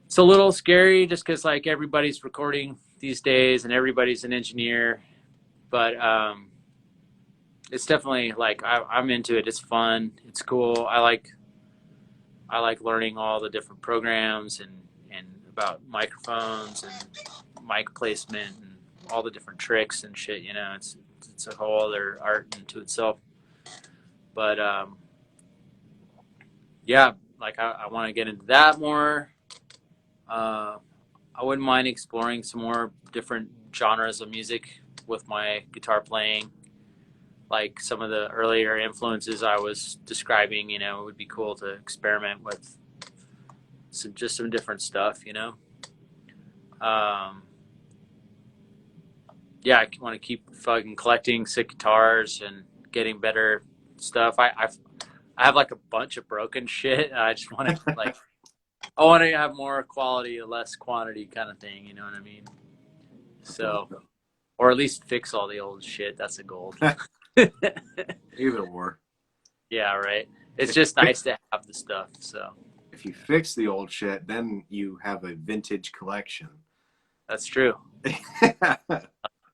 It's a little scary just because like everybody's recording these days and everybody's an engineer, but it's definitely like I'm into it. It's fun. It's cool. I like learning all the different programs and about microphones and mic placement and all the different tricks and shit. It's a whole other art into itself. But yeah, like I want to get into that more. I wouldn't mind exploring some more different genres of music with my guitar playing. Like some of the earlier influences I was describing, it would be cool to experiment with some different stuff, Yeah, I want to keep fucking collecting sick guitars and getting better stuff. I have like a bunch of broken shit. I just want to like I want to have more quality, less quantity kind of thing. You know what I mean? So, or at least fix all the old shit. That's a goal. Either or. Yeah, right. It's If just you nice to have the stuff. So if you fix the old shit, then you have a vintage collection. that's true.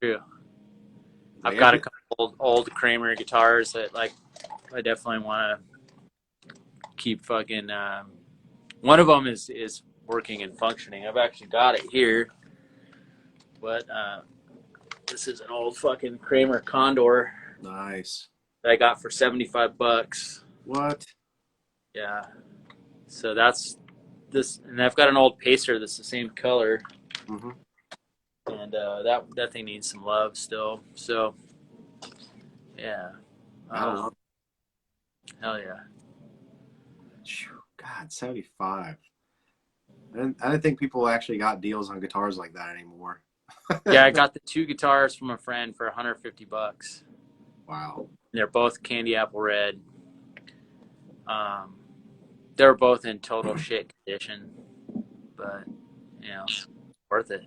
True. I've Like got every a couple old Kramer guitars that like I definitely want to keep fucking. One of them is working and functioning. I've actually got it here, but this is an old fucking Kramer Condor nice. that I got for $75. What? Yeah. So that's this, and I've got an old Pacer that's the same color, Mm-hmm. and that thing needs some love still. So yeah, I love. hell yeah. God, 75. And I didn't think people actually got deals on guitars like that anymore. Yeah, I got the two guitars from a friend for $150. Wow. They're both candy apple red. They're both in total shit condition, but you know, it's worth it.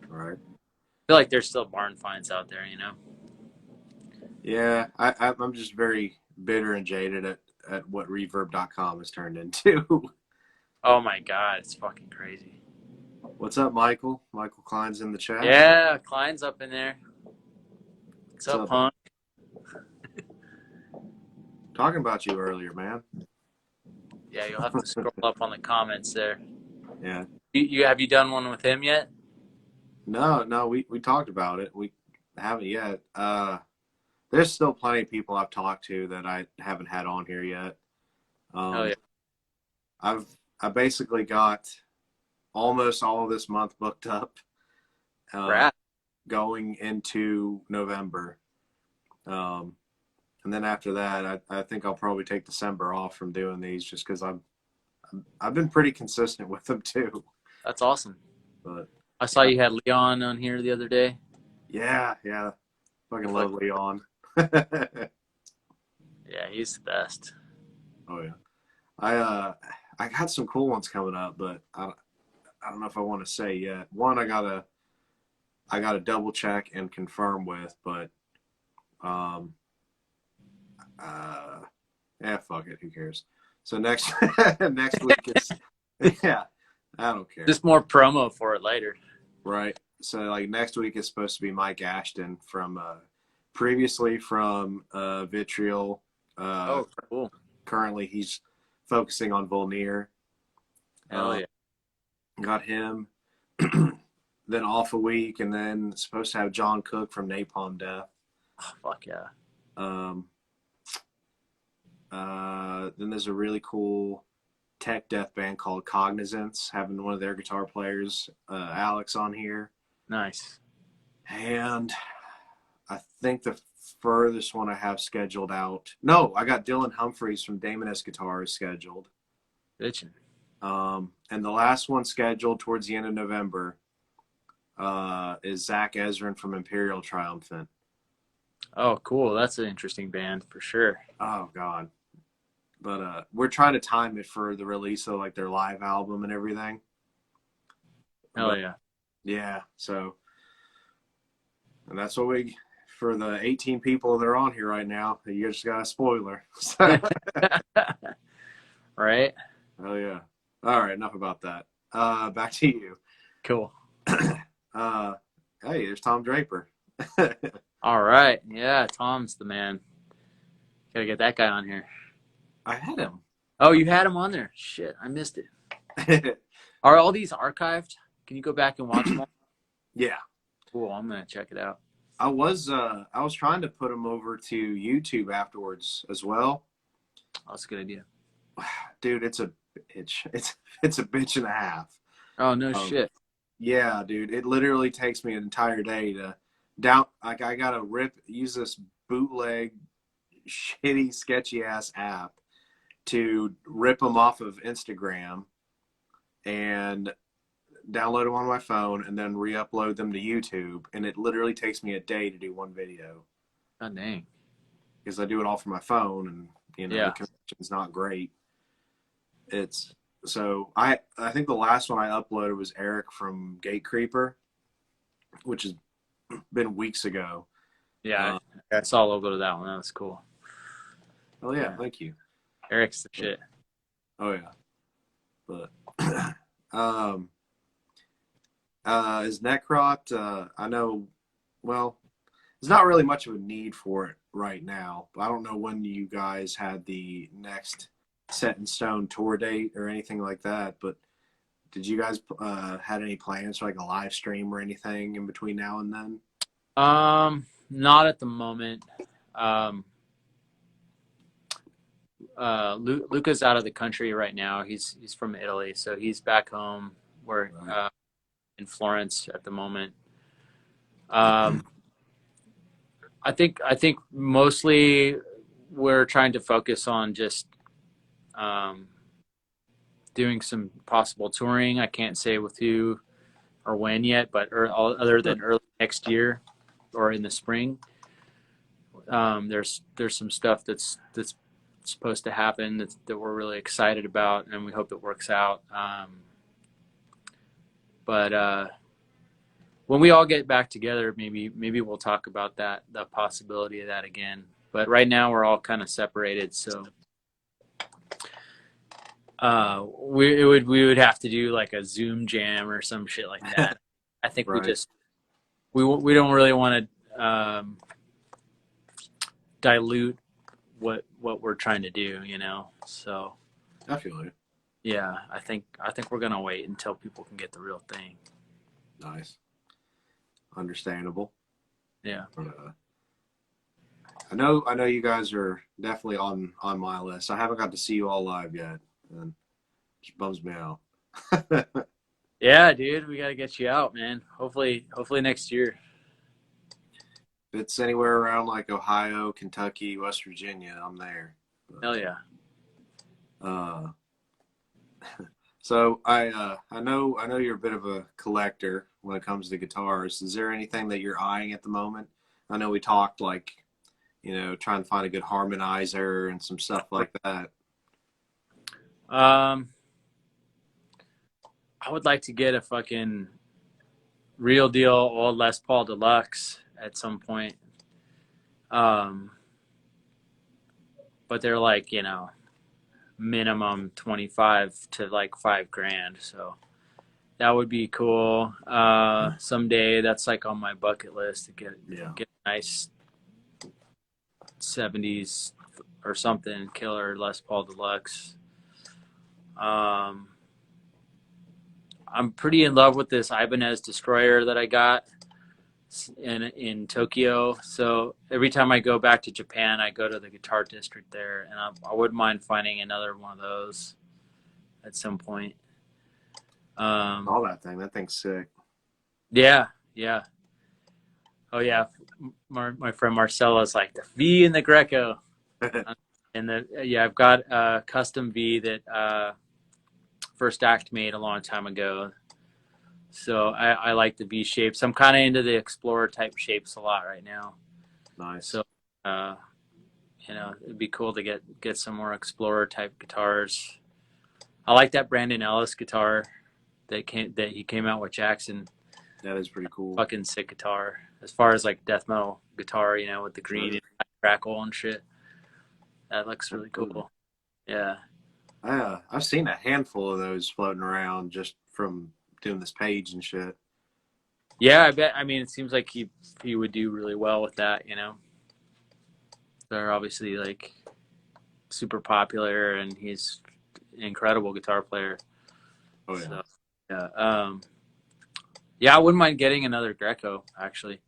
Right. I feel like there's still barn finds out there, you know. Yeah, I'm just very bitter and jaded at what reverb.com has turned into. Oh my god, it's fucking crazy. What's up, Michael? Michael Klein's in the chat. Yeah, Klein's up in there. What's up, up, punk? Talking about you earlier, man. Yeah, you'll have to scroll up on the comments there. Yeah. You have you done one with him yet? No, we talked about it. We haven't yet. There's still plenty of people I've talked to that I haven't had on here yet. Oh yeah. I basically got almost all of this month booked up, going into November. And then after that, I think I'll probably take December off from doing these just because I've been pretty consistent with them too. That's awesome. But I saw you had Leon on here the other day. yeah, fucking love Leon. Yeah, he's the best. Oh yeah, I got some cool ones coming up, but I don't know if I want to say yet. One I gotta double check and confirm with, but yeah, fuck it, who cares? So next next week is yeah, I don't care. Just more promo for it later. Right. So like next week is supposed to be Mike Ashton from previously from Vitriol. Oh, cool. Currently he's focusing on Volnir. Hell yeah. Got him. Then off a week, and then supposed to have John Cook from Napalm Death. Oh, fuck yeah. Then there's a really cool tech death band called Cognizance, having one of their guitar players, Alex, on here. Nice. And I think the furthest one I have scheduled out. No, I got Dylan Humphreys from Damoness Guitars scheduled. Bitchin'. And the last one scheduled towards the end of November is Zach Ezrin from Imperial Triumphant. Oh, cool. That's an interesting band for sure. Oh God. But we're trying to time it for the release of like their live album and everything. Hell yeah. Yeah. So, and that's what we, for the 18 people that are on here right now, you just got a spoiler. So, right? oh yeah. All right. Enough about that. Back to you. Cool. Hey, there's Tom Draper. All right. Yeah, Tom's the man. Gotta get that guy on here. I had him. Oh, you had him on there. Shit, I missed it. Are all these archived? Can you go back and watch them all? Yeah. Cool. I'm gonna check it out. I was trying to put them over to YouTube afterwards as well. That's a good idea. Dude, it's a bitch. It's a bitch and a half. Oh no shit. Yeah, dude. It literally takes me an entire day to like I gotta use this bootleg shitty sketchy ass app to rip them off of Instagram and download them on my phone and then re-upload them to YouTube, and it literally takes me a day to do one video. Oh dang. Because I do it all from my phone, and Yeah. the connection's not great. It's So I think the last one I uploaded was Eric from Gate Creeper, which has been weeks ago. Yeah, Uh, I saw a logo to that one. That was cool. oh yeah, Yeah, thank you. Eric's the shit. Oh yeah, but um, is Necrot? I know. Well, there's not really much of a need for it right now. I don't know when you guys had the next set in stone tour date or anything like that, but did you guys had any plans for like a live stream or anything in between now and then? Not at the moment. Um, Luca's out of the country right now. He's from Italy, so he's back home. We're Right. in Florence at the moment. Um, I think mostly we're trying to focus on just um, doing some possible touring. I can't say with who or when yet, but other than early next year or in the spring. There's some stuff that's supposed to happen that we're really excited about, and we hope it works out. But when we all get back together, maybe we'll talk about the possibility of that again. But right now we're all kind of separated, so we would have to do like a Zoom jam or some shit like that. I think Right. we don't really want to dilute what we're trying to do, you know. So I feel you. yeah, I think we're gonna wait until people can get the real thing. Nice. Understandable. Yeah. I know you guys are definitely on my list. I haven't got to see you all live yet, and it just bums me out. Yeah, dude, we gotta get you out, man. Hopefully next year. If it's anywhere around like Ohio, Kentucky, West Virginia, I'm there. But, Hell yeah. uh, so I know you're a bit of a collector when it comes to guitars. Is there anything that you're eyeing at the moment? I know we talked like, trying to find a good harmonizer and some stuff like that. Um, I would like to get a fucking real deal old Les Paul Deluxe at some point. Um, but they're like, minimum 25 to like $5,000. So that would be cool. Someday that's like on my bucket list to Yeah. get a nice 70s or something killer Les Paul Deluxe. Um, I'm pretty in love with this Ibanez Destroyer that I got in Tokyo. So every time I go back to Japan, I go to the guitar district there, and I wouldn't mind finding another one of those at some point. All that thing. That thing's sick. Yeah, yeah. Oh yeah, my friend Marcelo is like the V in the Greco, and I've got a custom V that First Act made a long time ago. So I like the V shapes. I'm kind of into the Explorer type shapes a lot right now. Nice. So uh, it'd be cool to get some more Explorer type guitars. I like that Brandon Ellis guitar that he came out with Jackson. That is pretty cool. Fucking sick guitar. As far as like death metal guitar, with the green and crackle and shit. That looks really cool. Yeah. I've seen a handful of those floating around just from doing this page and shit. Yeah, I bet. I mean, it seems like he would do really well with that. They're obviously like super popular, and he's an incredible guitar player. Oh yeah. So, yeah. Yeah, I wouldn't mind getting another Greco actually.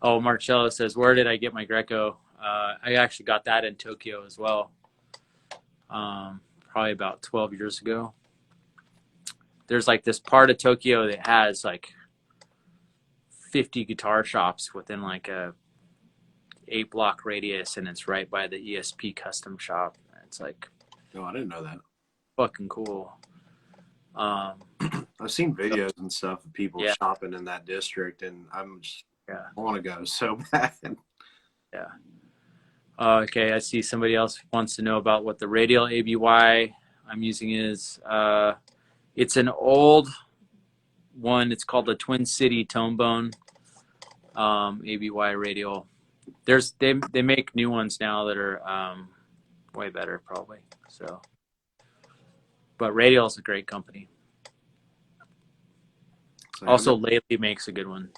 Oh, Marcello says, where did I get my Greco? I actually got that in Tokyo as well. Probably about 12 years ago. There's like this part of Tokyo that has like 50 guitar shops within like a 8-block radius, and it's right by the ESP custom shop. It's like, no, I didn't know that. fucking cool. I've seen videos and stuff of people Yeah. shopping in that district, and I want to go so bad. Yeah. Okay, I see somebody else wants to know about what the radial ABY I'm using is it's an old one. It's called the Twin City Tone Bone ABY radial. They make new ones now that are way better probably. So, but Radial is a great company. So Also, Lely makes a good one.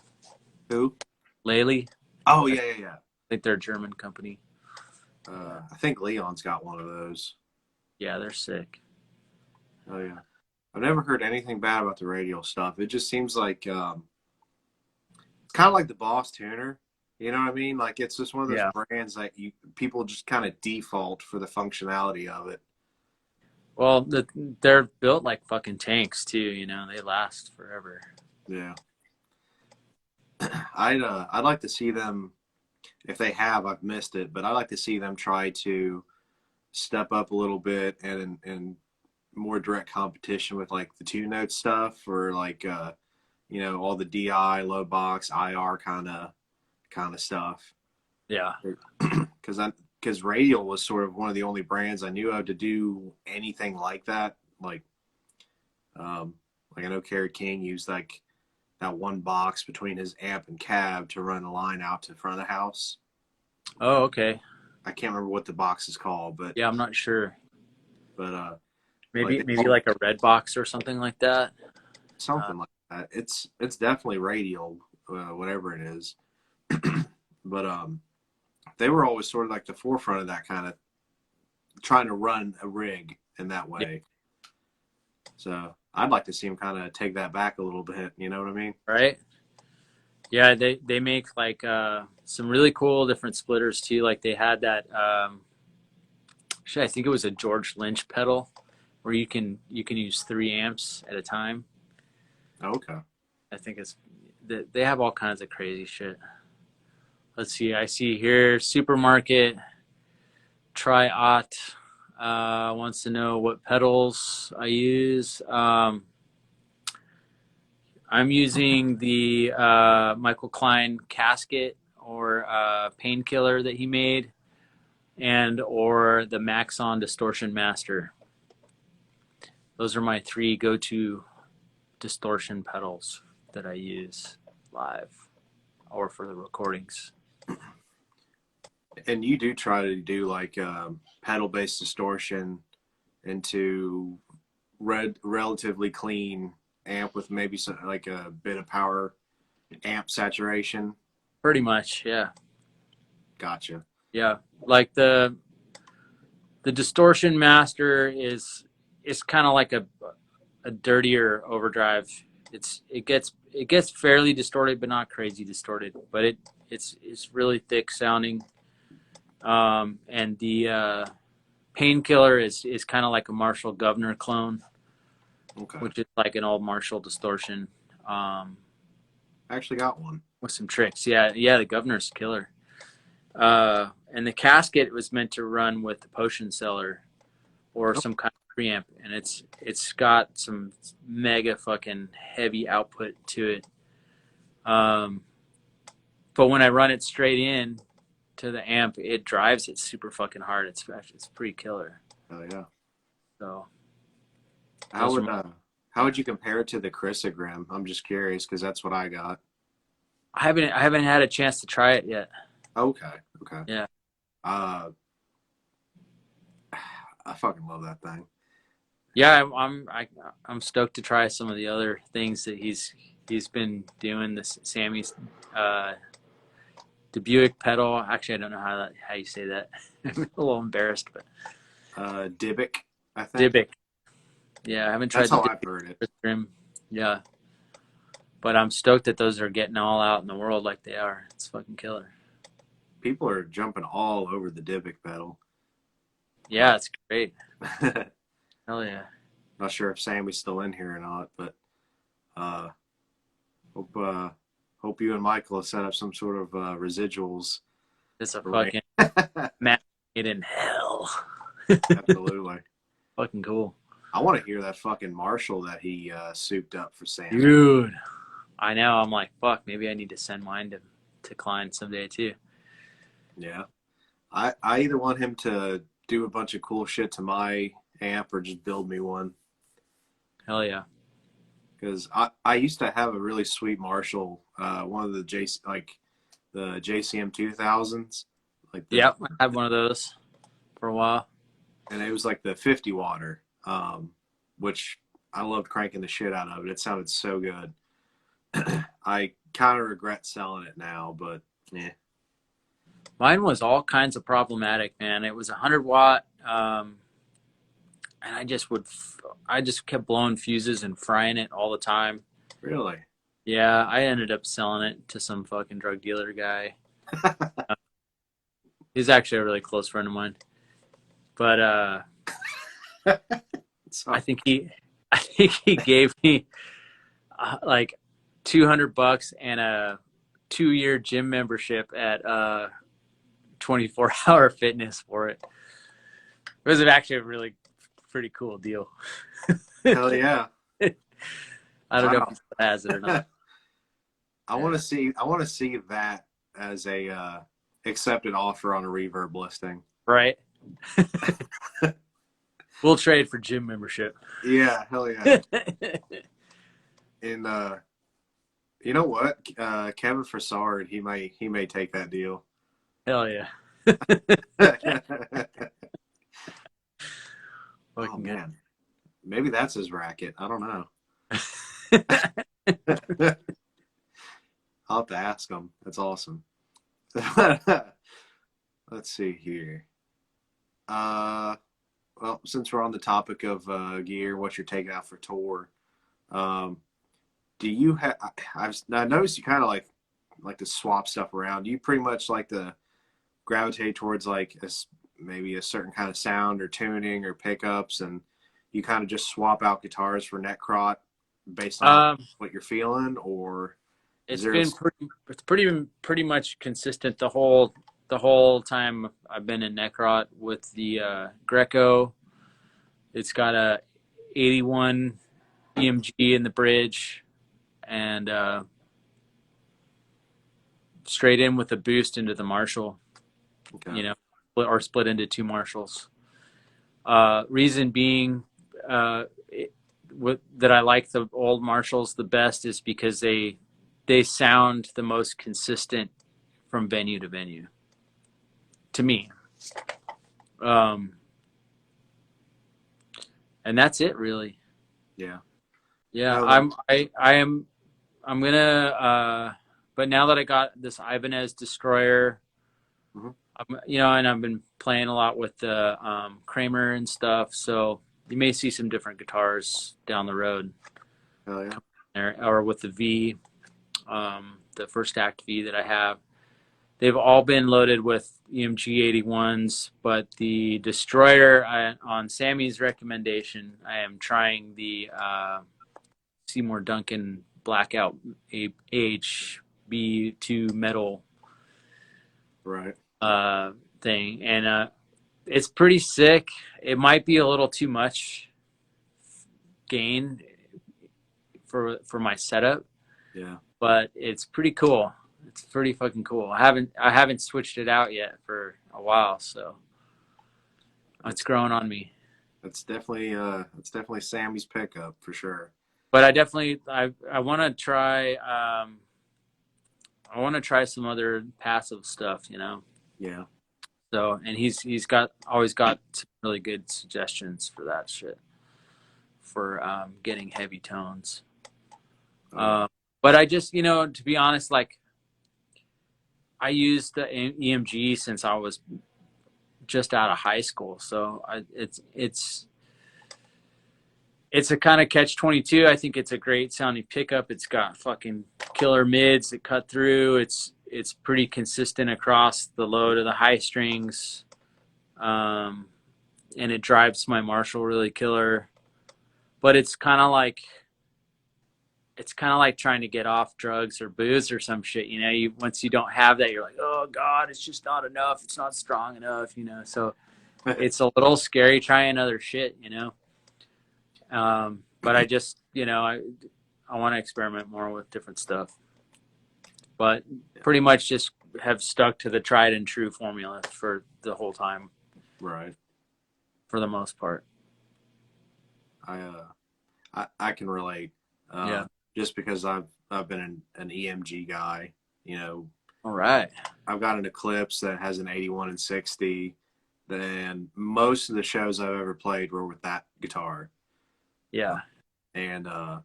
who? Lely. Oh yeah, yeah, yeah. I think they're a German company. I think Leon's got one of those. Yeah, they're sick. Oh yeah. I've never heard anything bad about the radial stuff. It just seems like it's kind of like the Boss Tuner. You know what I mean? Like it's just one of those brands that people just kind of default for the functionality of it. Well, they're built like fucking tanks too. You know, they last forever. Yeah. I'd like to see them, if they have, I've missed it, but I'd like to see them try to step up a little bit and in more direct competition with like the 2-note stuff, or like you know, all the DI, low box, IR kind of stuff. Yeah. Because Radial was sort of one of the only brands I knew of to do anything like that. Like I know Kerry King used like that one box between his amp and cab to run the line out to the front of the house. Oh, okay. I can't remember what the box is called, but yeah, I'm not sure. But maybe like a red box or something like that. Something like that. It's definitely Radial, whatever it is. But they were always sort of like the forefront of that kind of trying to run a rig in that way. Yeah. So I'd like to see them kind of take that back a little bit. You know what I mean? Right. Yeah, they make like some really cool different splitters too. Like they had that. Actually, I think it was a George Lynch pedal, where you can use 3 amps at a time. Okay. I think they have all kinds of crazy shit. Let's see. I see here Supermarket Triot wants to know what pedals I use. I'm using the Michael Klein casket or painkiller that he made, and or the Maxon Distortion Master. Those are my 3 go-to distortion pedals that I use live or for the recordings. And you do try to do like pedal-based distortion into relatively clean amp with maybe some, like a bit of power amp saturation. Pretty much, yeah. Gotcha. Yeah, like the Distortion Master is kind of like a dirtier overdrive. It gets fairly distorted, but not crazy distorted. But it's really thick sounding. And the Painkiller is kind of like a Marshall Governor clone, okay, which is like an old Marshall distortion. I actually got one with some tricks. Yeah, the Governor's killer. And the casket was meant to run with the Potion Cellar or some kind of preamp, and it's got some mega fucking heavy output to it. But when I run it straight in to the amp, it drives it super fucking hard. It's pretty killer. Oh yeah. So how would you compare it to the Chrysogram? I'm just curious because that's what I got. I haven't had a chance to try it yet. Okay. Yeah. I fucking love that thing. Yeah, I'm stoked to try some of the other things that he's been doing. This Sammy's the Buick pedal. Actually, I don't know how you say that. I'm a little embarrassed, but Dybbuk, I think. Dybbuk. Yeah, I haven't tried. That's how I've heard it. Trim. Yeah, but I'm stoked that those are getting all out in the world like they are. It's fucking killer. People are jumping all over the Dybbuk pedal. Yeah, it's great. Hell yeah. Not sure if Sammy's still in here or not, but hope you and Michael have set up some sort of residuals. It's a fucking match made in hell. Absolutely. Fucking cool. I want to hear that fucking Marshall that he souped up for Sammy. Dude, I know. I'm like, fuck, maybe I need to send mine to Klein someday too. Yeah. I either want him to do a bunch of cool shit to my amp or just build me one. Hell yeah. Because I used to have a really sweet Marshall, one of the the JCM 2000s, like the, Yep, I had one of those for a while. and it was like the 50 watt, which I loved cranking the shit out of it. It sounded so good. I kind of regret selling it now, but yeah. Mine was all kinds of problematic, man. It was 100 watt, and I just kept blowing fuses and frying it all the time. Really? Yeah, I ended up selling it to some fucking drug dealer guy. He's actually a really close friend of mine, but So, I think he gave me like $200 and a 2-year gym membership at 24-hour fitness for it. It was actually a really pretty cool deal. hell yeah. I don't know if Wow. he still has it or not. I Yeah. want to see that as a accepted offer on a Reverb listing. Right? We'll trade for gym membership. Yeah, hell yeah. And you know what? Kevin Fassard, he may take that deal. Hell yeah. Oh man, maybe that's his racket. I don't know. I'll have to ask him. That's awesome. Let's see here. Well, since we're on the topic of gear, what you're taking out for tour, um, do you have? I noticed you kind of like to swap stuff around. Do you pretty much like to gravitate towards like maybe a certain kind of sound or tuning or pickups, and you kind of just swap out guitars for Necrot based on what you're feeling, or it's been pretty much consistent the whole time I've been in Necrot with the Greco. It's got a 81 EMG in the bridge and straight in with a boost into the Marshall. okay. You know, or split into 2 Marshalls. Reason being that I like the old Marshalls the best is because they sound the most consistent from venue to venue to me. And that's it really. Yeah. Yeah, No, I'm gonna but now that I got this Ibanez Destroyer, mhm. and I've been playing a lot with the Kramer and stuff, so you may see some different guitars down the road Hell yeah. there, or with the V, the first act V that I have. They've all been loaded with EMG 81s, but the Destroyer, on Sammy's recommendation, I am trying the Seymour Duncan Blackout HB2 metal Right. thing, and it's pretty sick. It might be a little too much gain for my setup, Yeah. but it's pretty cool. It's pretty fucking cool. I haven't switched it out yet for a while, so it's growing on me. It's definitely Sammy's pickup for sure. But I want to try some other passive stuff, Yeah. So, and he's always got some really good suggestions for that shit, for getting heavy tones. But I just, to be honest, like I used the EMG since I was just out of high school, so it's a kind of catch-22. I think it's a great sounding pickup. It's got fucking killer mids that cut through. It's pretty consistent across the low to the high strings, and it drives my Marshall really killer. But it's kind of like trying to get off drugs or booze or some shit. Once you don't have that, you're like, oh God, it's just not enough. It's not strong enough. So it's a little scary trying other shit. But I just, I want to experiment more with different stuff. But pretty much just have stuck to the tried and true formula for the whole time. Right. For the most part. I I can relate. Yeah. Just because I've been an EMG guy. You know, All right. I've got an Eclipse that has an 81 and 60. Then most of the shows I've ever played were with that guitar, Yeah. and I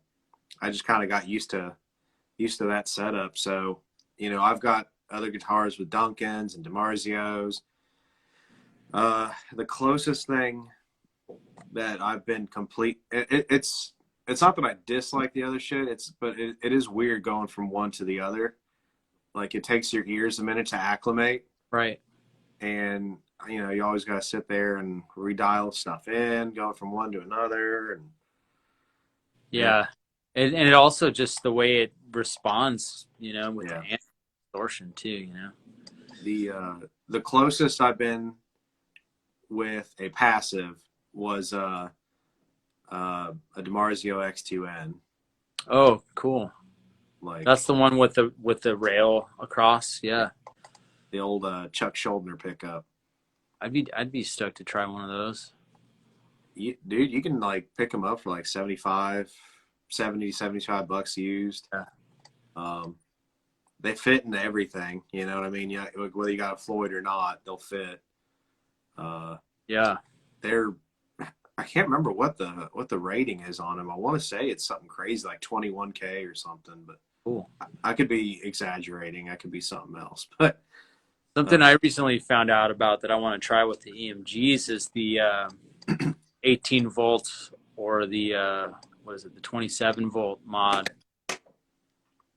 just kind of got used to that setup. So, you know, I've got other guitars with Duncans and DiMarzios. The closest thing that I've been it's not that I dislike the other shit. But it is weird going from one to the other. Like it takes your ears a minute to acclimate, Right. and you know you always got to sit there and redial stuff in, going from one to another, and Yeah. And it also just the way it responds, you know, with the yeah. amp distortion too, you know. The closest I've been with a passive was a DiMarzio X2N. Oh, cool. Like That's the one with the rail across. Yeah. the old Chuck Schuldiner pickup. I'd be stoked to try one of those. Dude, you can like pick them up for like 75 bucks used. Yeah. They fit into everything. You know what I mean? Yeah, whether you got a Floyd or not, they'll fit. Yeah. They're I can't remember what the rating is on them. I want to say it's something crazy like 21K or something, but Cool. I could be exaggerating. I could be something else, but Something I recently found out about that I want to try with the EMGs is the 18 volts or the what is it, the 27 volt mod.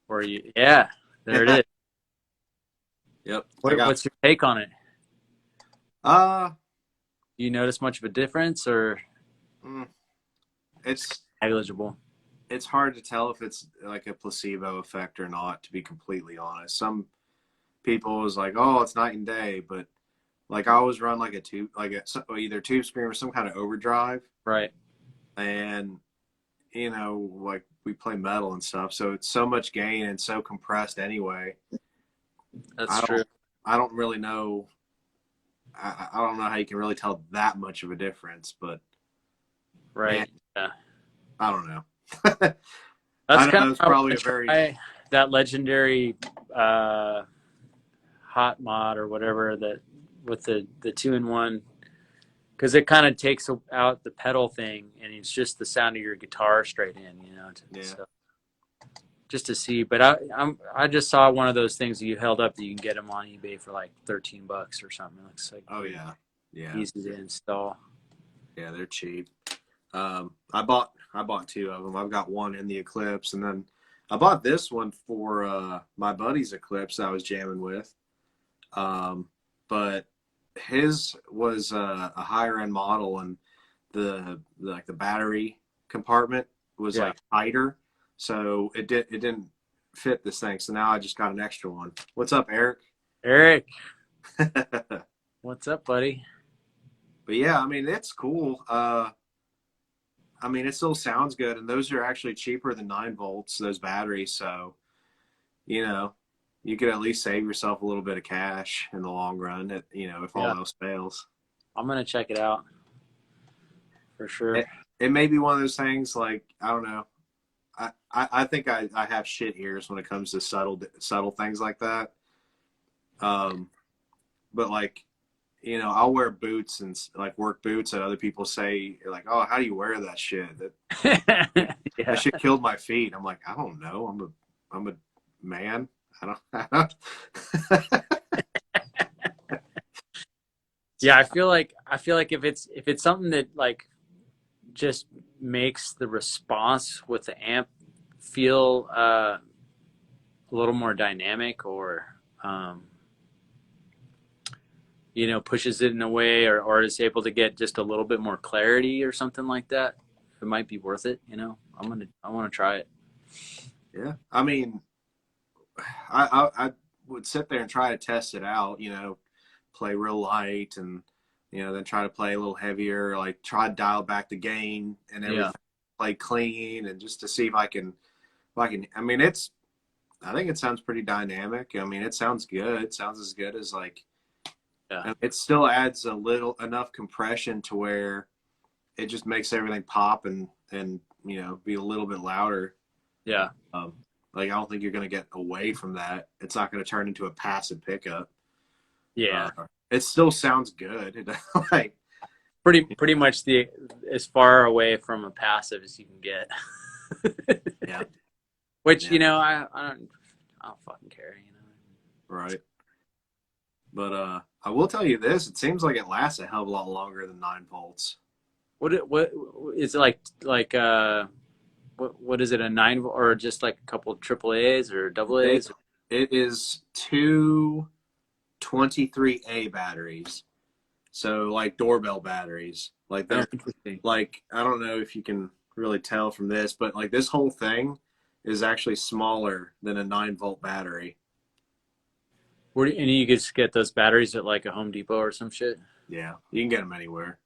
Where yeah, there it is. Yep. What's your take on it? Uh, Do you notice much of a difference or it's negligible? it's hard to tell if it's like a placebo effect or not, to be completely honest. Some people was like, oh, it's night and day, but like I always run like a tube, either tube scream or some kind of overdrive. Right. And, you know, like we play metal and stuff. So it's so much gain and so compressed anyway. That's true. I don't really know. I don't know how you can really tell that much of a difference, but Right. man, Yeah. I don't know. That's I kind know of it's probably a very that legendary hot mod or whatever that with the 2-in-1, because it kind of takes out the pedal thing and it's just the sound of your guitar straight in, you know. yeah. So, just to see, but I just saw one of those things that you held up that you can get them on eBay for like $13 or something. It looks like Yeah. easy to install. Yeah, they're cheap. I bought two of them. I've got one in the Eclipse, and then I bought this one for my buddy's Eclipse that I was jamming with. But his was a higher end model, and the battery compartment was like tighter, so it didn't fit this thing. So now I just got an extra one. What's up, Eric? Eric, what's up, buddy? But yeah, I mean it's cool. I mean, it still sounds good, and those are actually cheaper than 9 volts, those batteries. So, you know, you could at least save yourself a little bit of cash in the long run, if all else fails. I'm going to check it out for sure. It may be one of those things like, I don't know. I think I have shit ears when it comes to subtle things like that. But like, you know, I'll wear boots and like work boots that other people say like, oh, how do you wear that shit? That shit killed my feet. I'm like, I don't know. I'm a man. I don't. Yeah, I feel like if it's something that like just makes the response with the amp feel a little more dynamic or you know, pushes it in a way or is able to get just a little bit more clarity or something like that, it might be worth it, you know. I want to try it. Yeah. I mean, I would sit there and try to test it out, you know, play real light and, you know, then try to play a little heavier, like try to dial back the gain and everything, play clean and just to see if I can, I mean, I think it sounds pretty dynamic. I mean, it sounds good. It sounds as good as like, it still adds enough compression to where it just makes everything pop and be a little bit louder. Yeah. Like I don't think you're going to get away from that. It's not going to turn into a passive pickup. Yeah. It still sounds good. Like Pretty much as far away from a passive as you can get. yeah. Which Yeah. I don't fucking care. Right. But I will tell you this: it seems like it lasts a hell of a lot longer than 9 volts. What is it what is it, a 9 volt or just like a couple triple A's or double It A's? it is two 23A batteries, so like doorbell batteries. Like Oh, they're interesting. like I don't know if you can really tell from this, but like this whole thing is actually smaller than a 9 volt battery. And you could just get those batteries at like a Home Depot or some shit. Yeah, you can get them anywhere.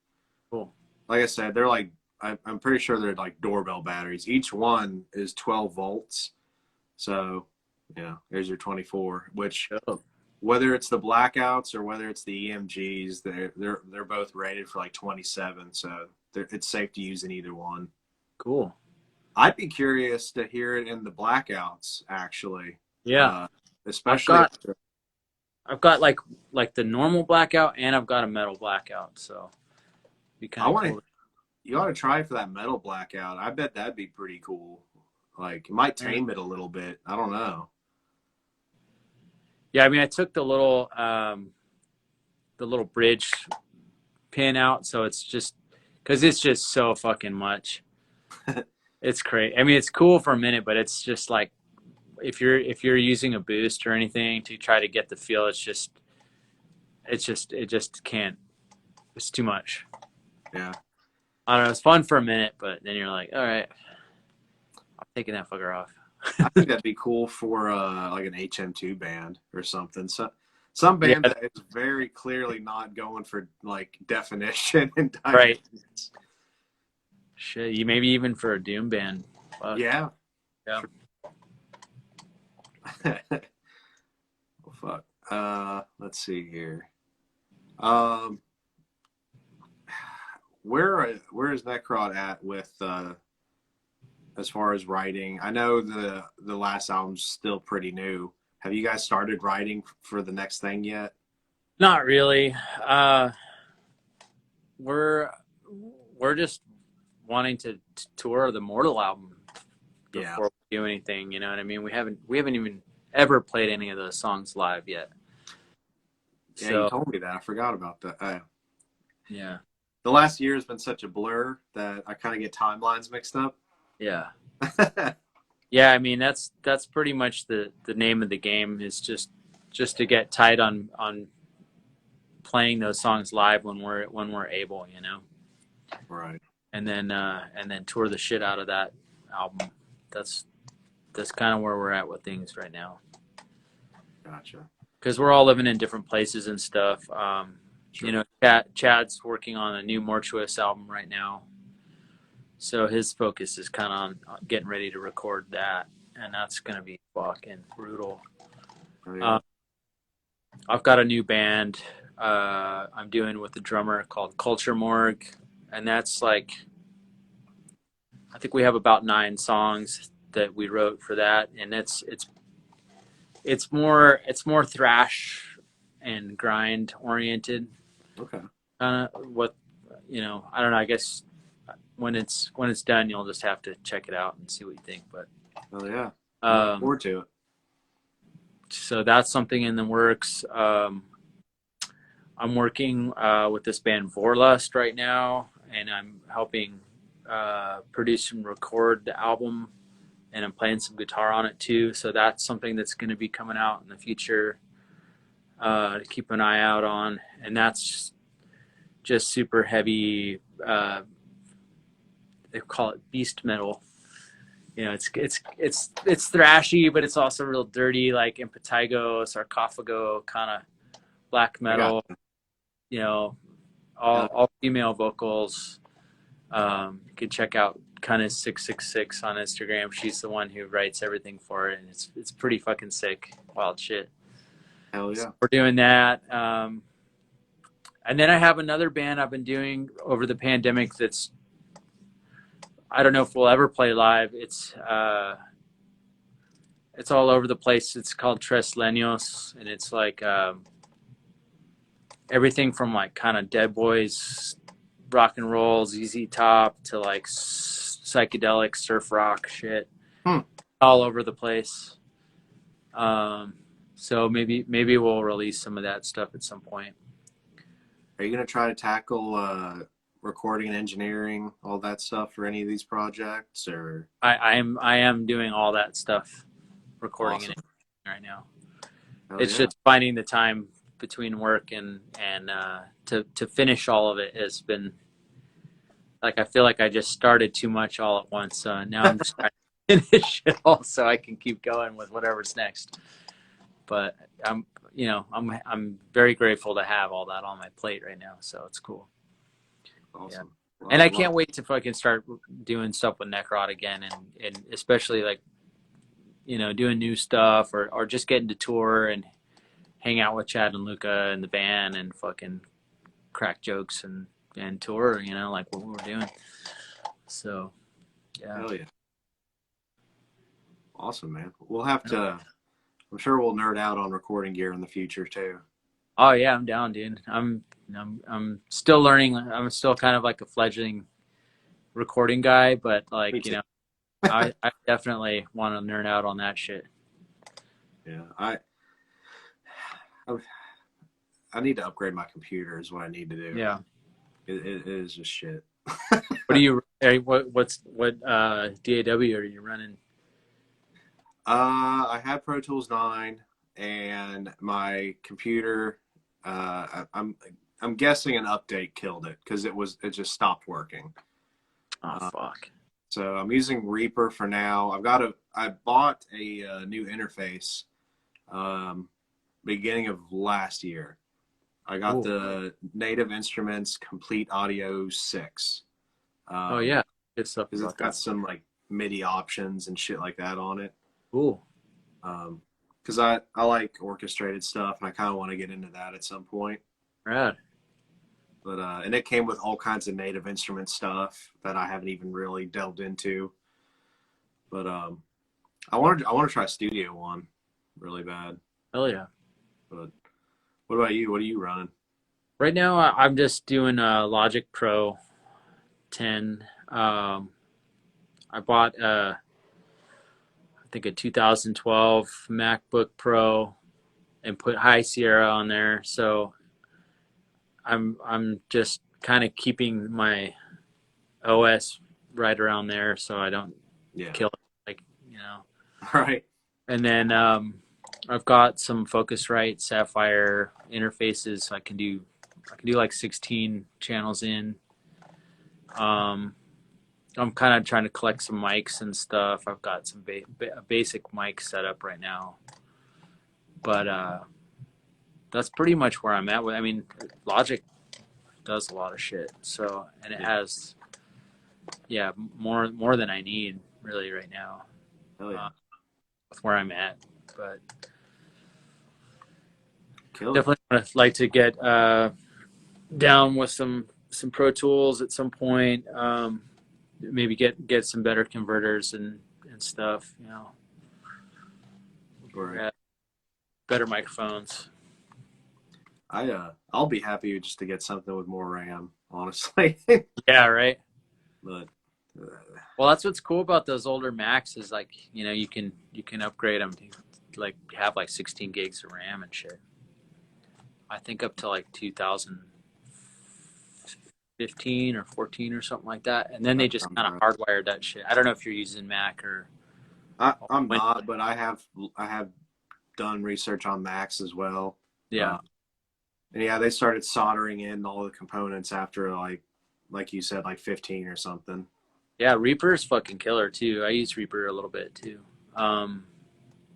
Cool. Like I said, they're like I'm pretty sure they're like doorbell batteries. Each one is 12 volts. So, there's your 24. Which Oh, whether it's the blackouts or whether it's the EMGs, they're both rated for like 27. So it's safe to use in either one. cool. I'd be curious to hear it in the blackouts, actually. Yeah. I've Especially got I've got like the normal blackout and I've got a metal blackout, so it'd be I kind of want to. cool. You ought to try for that metal blackout. I bet that'd be pretty cool. Like it might tame it a little bit. I don't know. Yeah, I mean, I took the little bridge pin out, so it's just because it's just so fucking much. It's crazy. I mean, it's cool for a minute, but it's just like if you're using a boost or anything to try to get the feel, it just can't. It's too much. Yeah. I don't know. It's fun for a minute, but then you're like, all right, I'm taking that fucker off. I think that'd be cool for like an HM2 band or something. So some Yeah, band that is very clearly not going for like definition and right. dynamics. Shit, you maybe even for a doom band. Fuck. Yeah. Yeah. Well, fuck. Let's see here. Um, where is Necrot at with as far as writing? I know the last album's still pretty new. Have you guys started writing for the next thing yet? Not really. We're just wanting to tour the Mortal album Yeah. before we do anything. You know what I mean? We haven't even ever played any of those songs live yet. Yeah, So you told me that. I forgot about that. yeah, The last year has been such a blur that I kind of get timelines mixed up. yeah, yeah. I mean, that's pretty much the name of the game is just to get tight on playing those songs live when we're able, Right. and then tour the shit out of that album. That's kind of where we're at with things right now. Gotcha. Because we're all living in different places and stuff. Sure. Chad's working on a new Mortuous album right now, so his focus is kind of on getting ready to record that, and that's gonna be fucking brutal. Oh, yeah. I've got a new band I'm doing with the drummer called Culture Morgue, and that's like, I think we have about 9 songs that we wrote for that, and it's more thrash and grind oriented. Okay. Kind of what, I don't know. I guess when it's done, you'll just have to check it out and see what you think. But Oh yeah. I'm looking forward to it. so that's something in the works. I'm working with this band Vorlust right now, and I'm helping produce and record the album, and I'm playing some guitar on it too. So that's something that's going to be coming out in the future to keep an eye out on, and that's just super heavy. They call it beast metal. It's thrashy, but it's also real dirty, like impetigo, sarcophago kind of black metal. All female vocals. You can check out kind of 666 on Instagram. She's the one who writes everything for it, and it's pretty fucking sick, wild shit. Hell yeah. So we're doing that. And then I have another band I've been doing over the pandemic that's I don't know if we'll ever play live. It's all over the place. It's called Tres Leños, and it's like everything from like kind of Dead Boys, rock and roll, ZZ Top to like psychedelic surf rock shit, Hmm. all over the place. So maybe we'll release some of that stuff at some point. Are you gonna try to tackle recording and engineering, all that stuff for any of these projects, or? I am doing all that stuff, recording Awesome. and right now. Hell It's yeah. just finding the time between work and to finish all of it has been like I feel like I just started too much all at once. So now I'm just trying to finish it all so I can keep going with whatever's next. But I'm very grateful to have all that on my plate right now. So it's cool. Awesome. Well, And I can't wait to fucking start doing stuff with Necrot again, and especially like doing new stuff or just getting to tour and hang out with Chad and Luca and the band and fucking crack jokes and tour, like what we're doing. So, yeah. Hell yeah. Awesome, man. We'll have to, I'm sure we'll nerd out on recording gear in the future too. Oh yeah, I'm down, dude. I'm still learning. I'm still kind of like a fledgling recording guy, but like, I definitely want to nerd out on that shit. Yeah. I need to upgrade my computer is what I need to do. Yeah. It is just shit. What do you, what DAW are you running? I had Pro Tools 9 and my computer, I'm guessing an update killed it because it just stopped working. Oh, fuck. So I'm using Reaper for now. I bought a new interface beginning of last year. I got the Native Instruments Complete Audio 6. Oh yeah, good stuff. Because it's got some like MIDI options and shit like that on it. Cool. Because I like orchestrated stuff and I kind of want to get into that at some point. Rad. But and it came with all kinds of Native Instrument stuff that I haven't even really delved into. But I want to try Studio One really bad. Hell yeah. But what about you? What are you running? Right now, I'm just doing Logic Pro 10. I bought I think a 2012 MacBook Pro and put High Sierra on there. So I'm just kind of keeping my OS right around there so I don't kill it, All right. And then I've got some Focusrite Sapphire interfaces. So I can do like 16 channels in. I'm kind of trying to collect some mics and stuff. I've got some basic mic set up right now, but that's pretty much where I'm at. I mean, Logic does a lot of shit, so and it has, more than I need really right now. Hell yeah. With where I'm at, but Kill definitely would like to get down with some Pro Tools at some point. Maybe get some better converters and stuff. Right. Better microphones. I'll be happy just to get something with more RAM, honestly. Yeah, right. But well, that's what's cool about those older Macs is like you can upgrade them to like have like 16 gigs of RAM and shit. I think up to like 2015 or 14 or something like that, and then they just kind of hardwired that shit. I don't know if you're using Mac or. I'm not, but I have done research on Macs as well. Yeah. And yeah, they started soldering in all the components after like you said, like 15 or something. Yeah, Reaper is fucking killer too. I use Reaper a little bit too.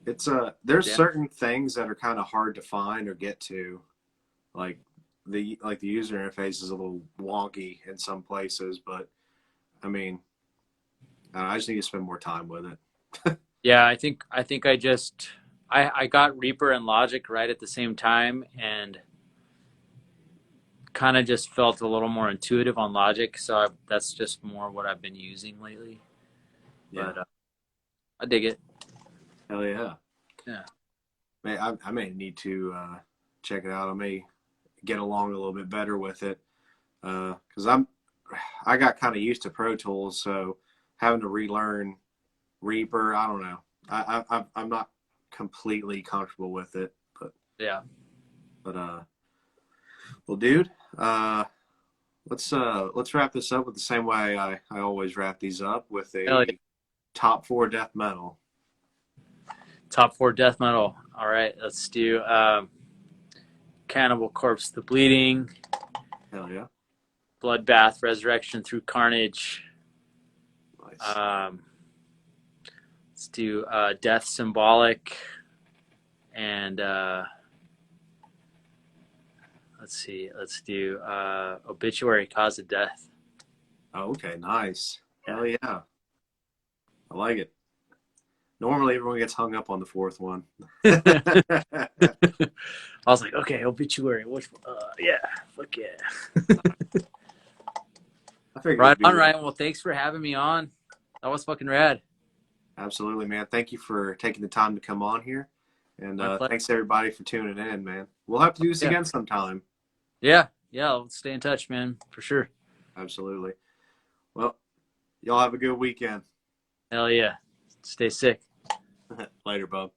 It's there's certain things that are kind of hard to find or get to, like the user interface is a little wonky in some places, but I mean, I just need to spend more time with it. Yeah, I think I got Reaper and Logic right at the same time, and kind of just felt a little more intuitive on Logic, so that's just more what I've been using lately. Yeah. But I dig it. Hell yeah. Yeah. I may need to check it out. I may get along a little bit better with it because I got kind of used to Pro Tools, so having to relearn Reaper, I don't know. I'm not completely comfortable with it, but Yeah. well, dude, let's wrap this up with the same way I always wrap these up with Hell a top 4 death metal. Top 4 death metal. All right, let's do Cannibal Corpse, The Bleeding, Hell yeah. Bloodbath, Resurrection Through Carnage. Nice. Let's do Death Symbolic, and let's do Obituary, Cause of Death. Oh, okay, nice. Hell yeah. I like it. Normally everyone gets hung up on the 4th one. I was like, okay, Obituary. Which, yeah, fuck yeah. I figured Right it'd be on, Ryan. Well, thanks for having me on. That was fucking rad. Absolutely, man. Thank you for taking the time to come on here. And My pleasure. thanks everybody for tuning in, man. We'll have to do this again sometime. Yeah, let's stay in touch, man, for sure. Absolutely. Well, y'all have a good weekend. Hell yeah. Stay sick. Later, bub.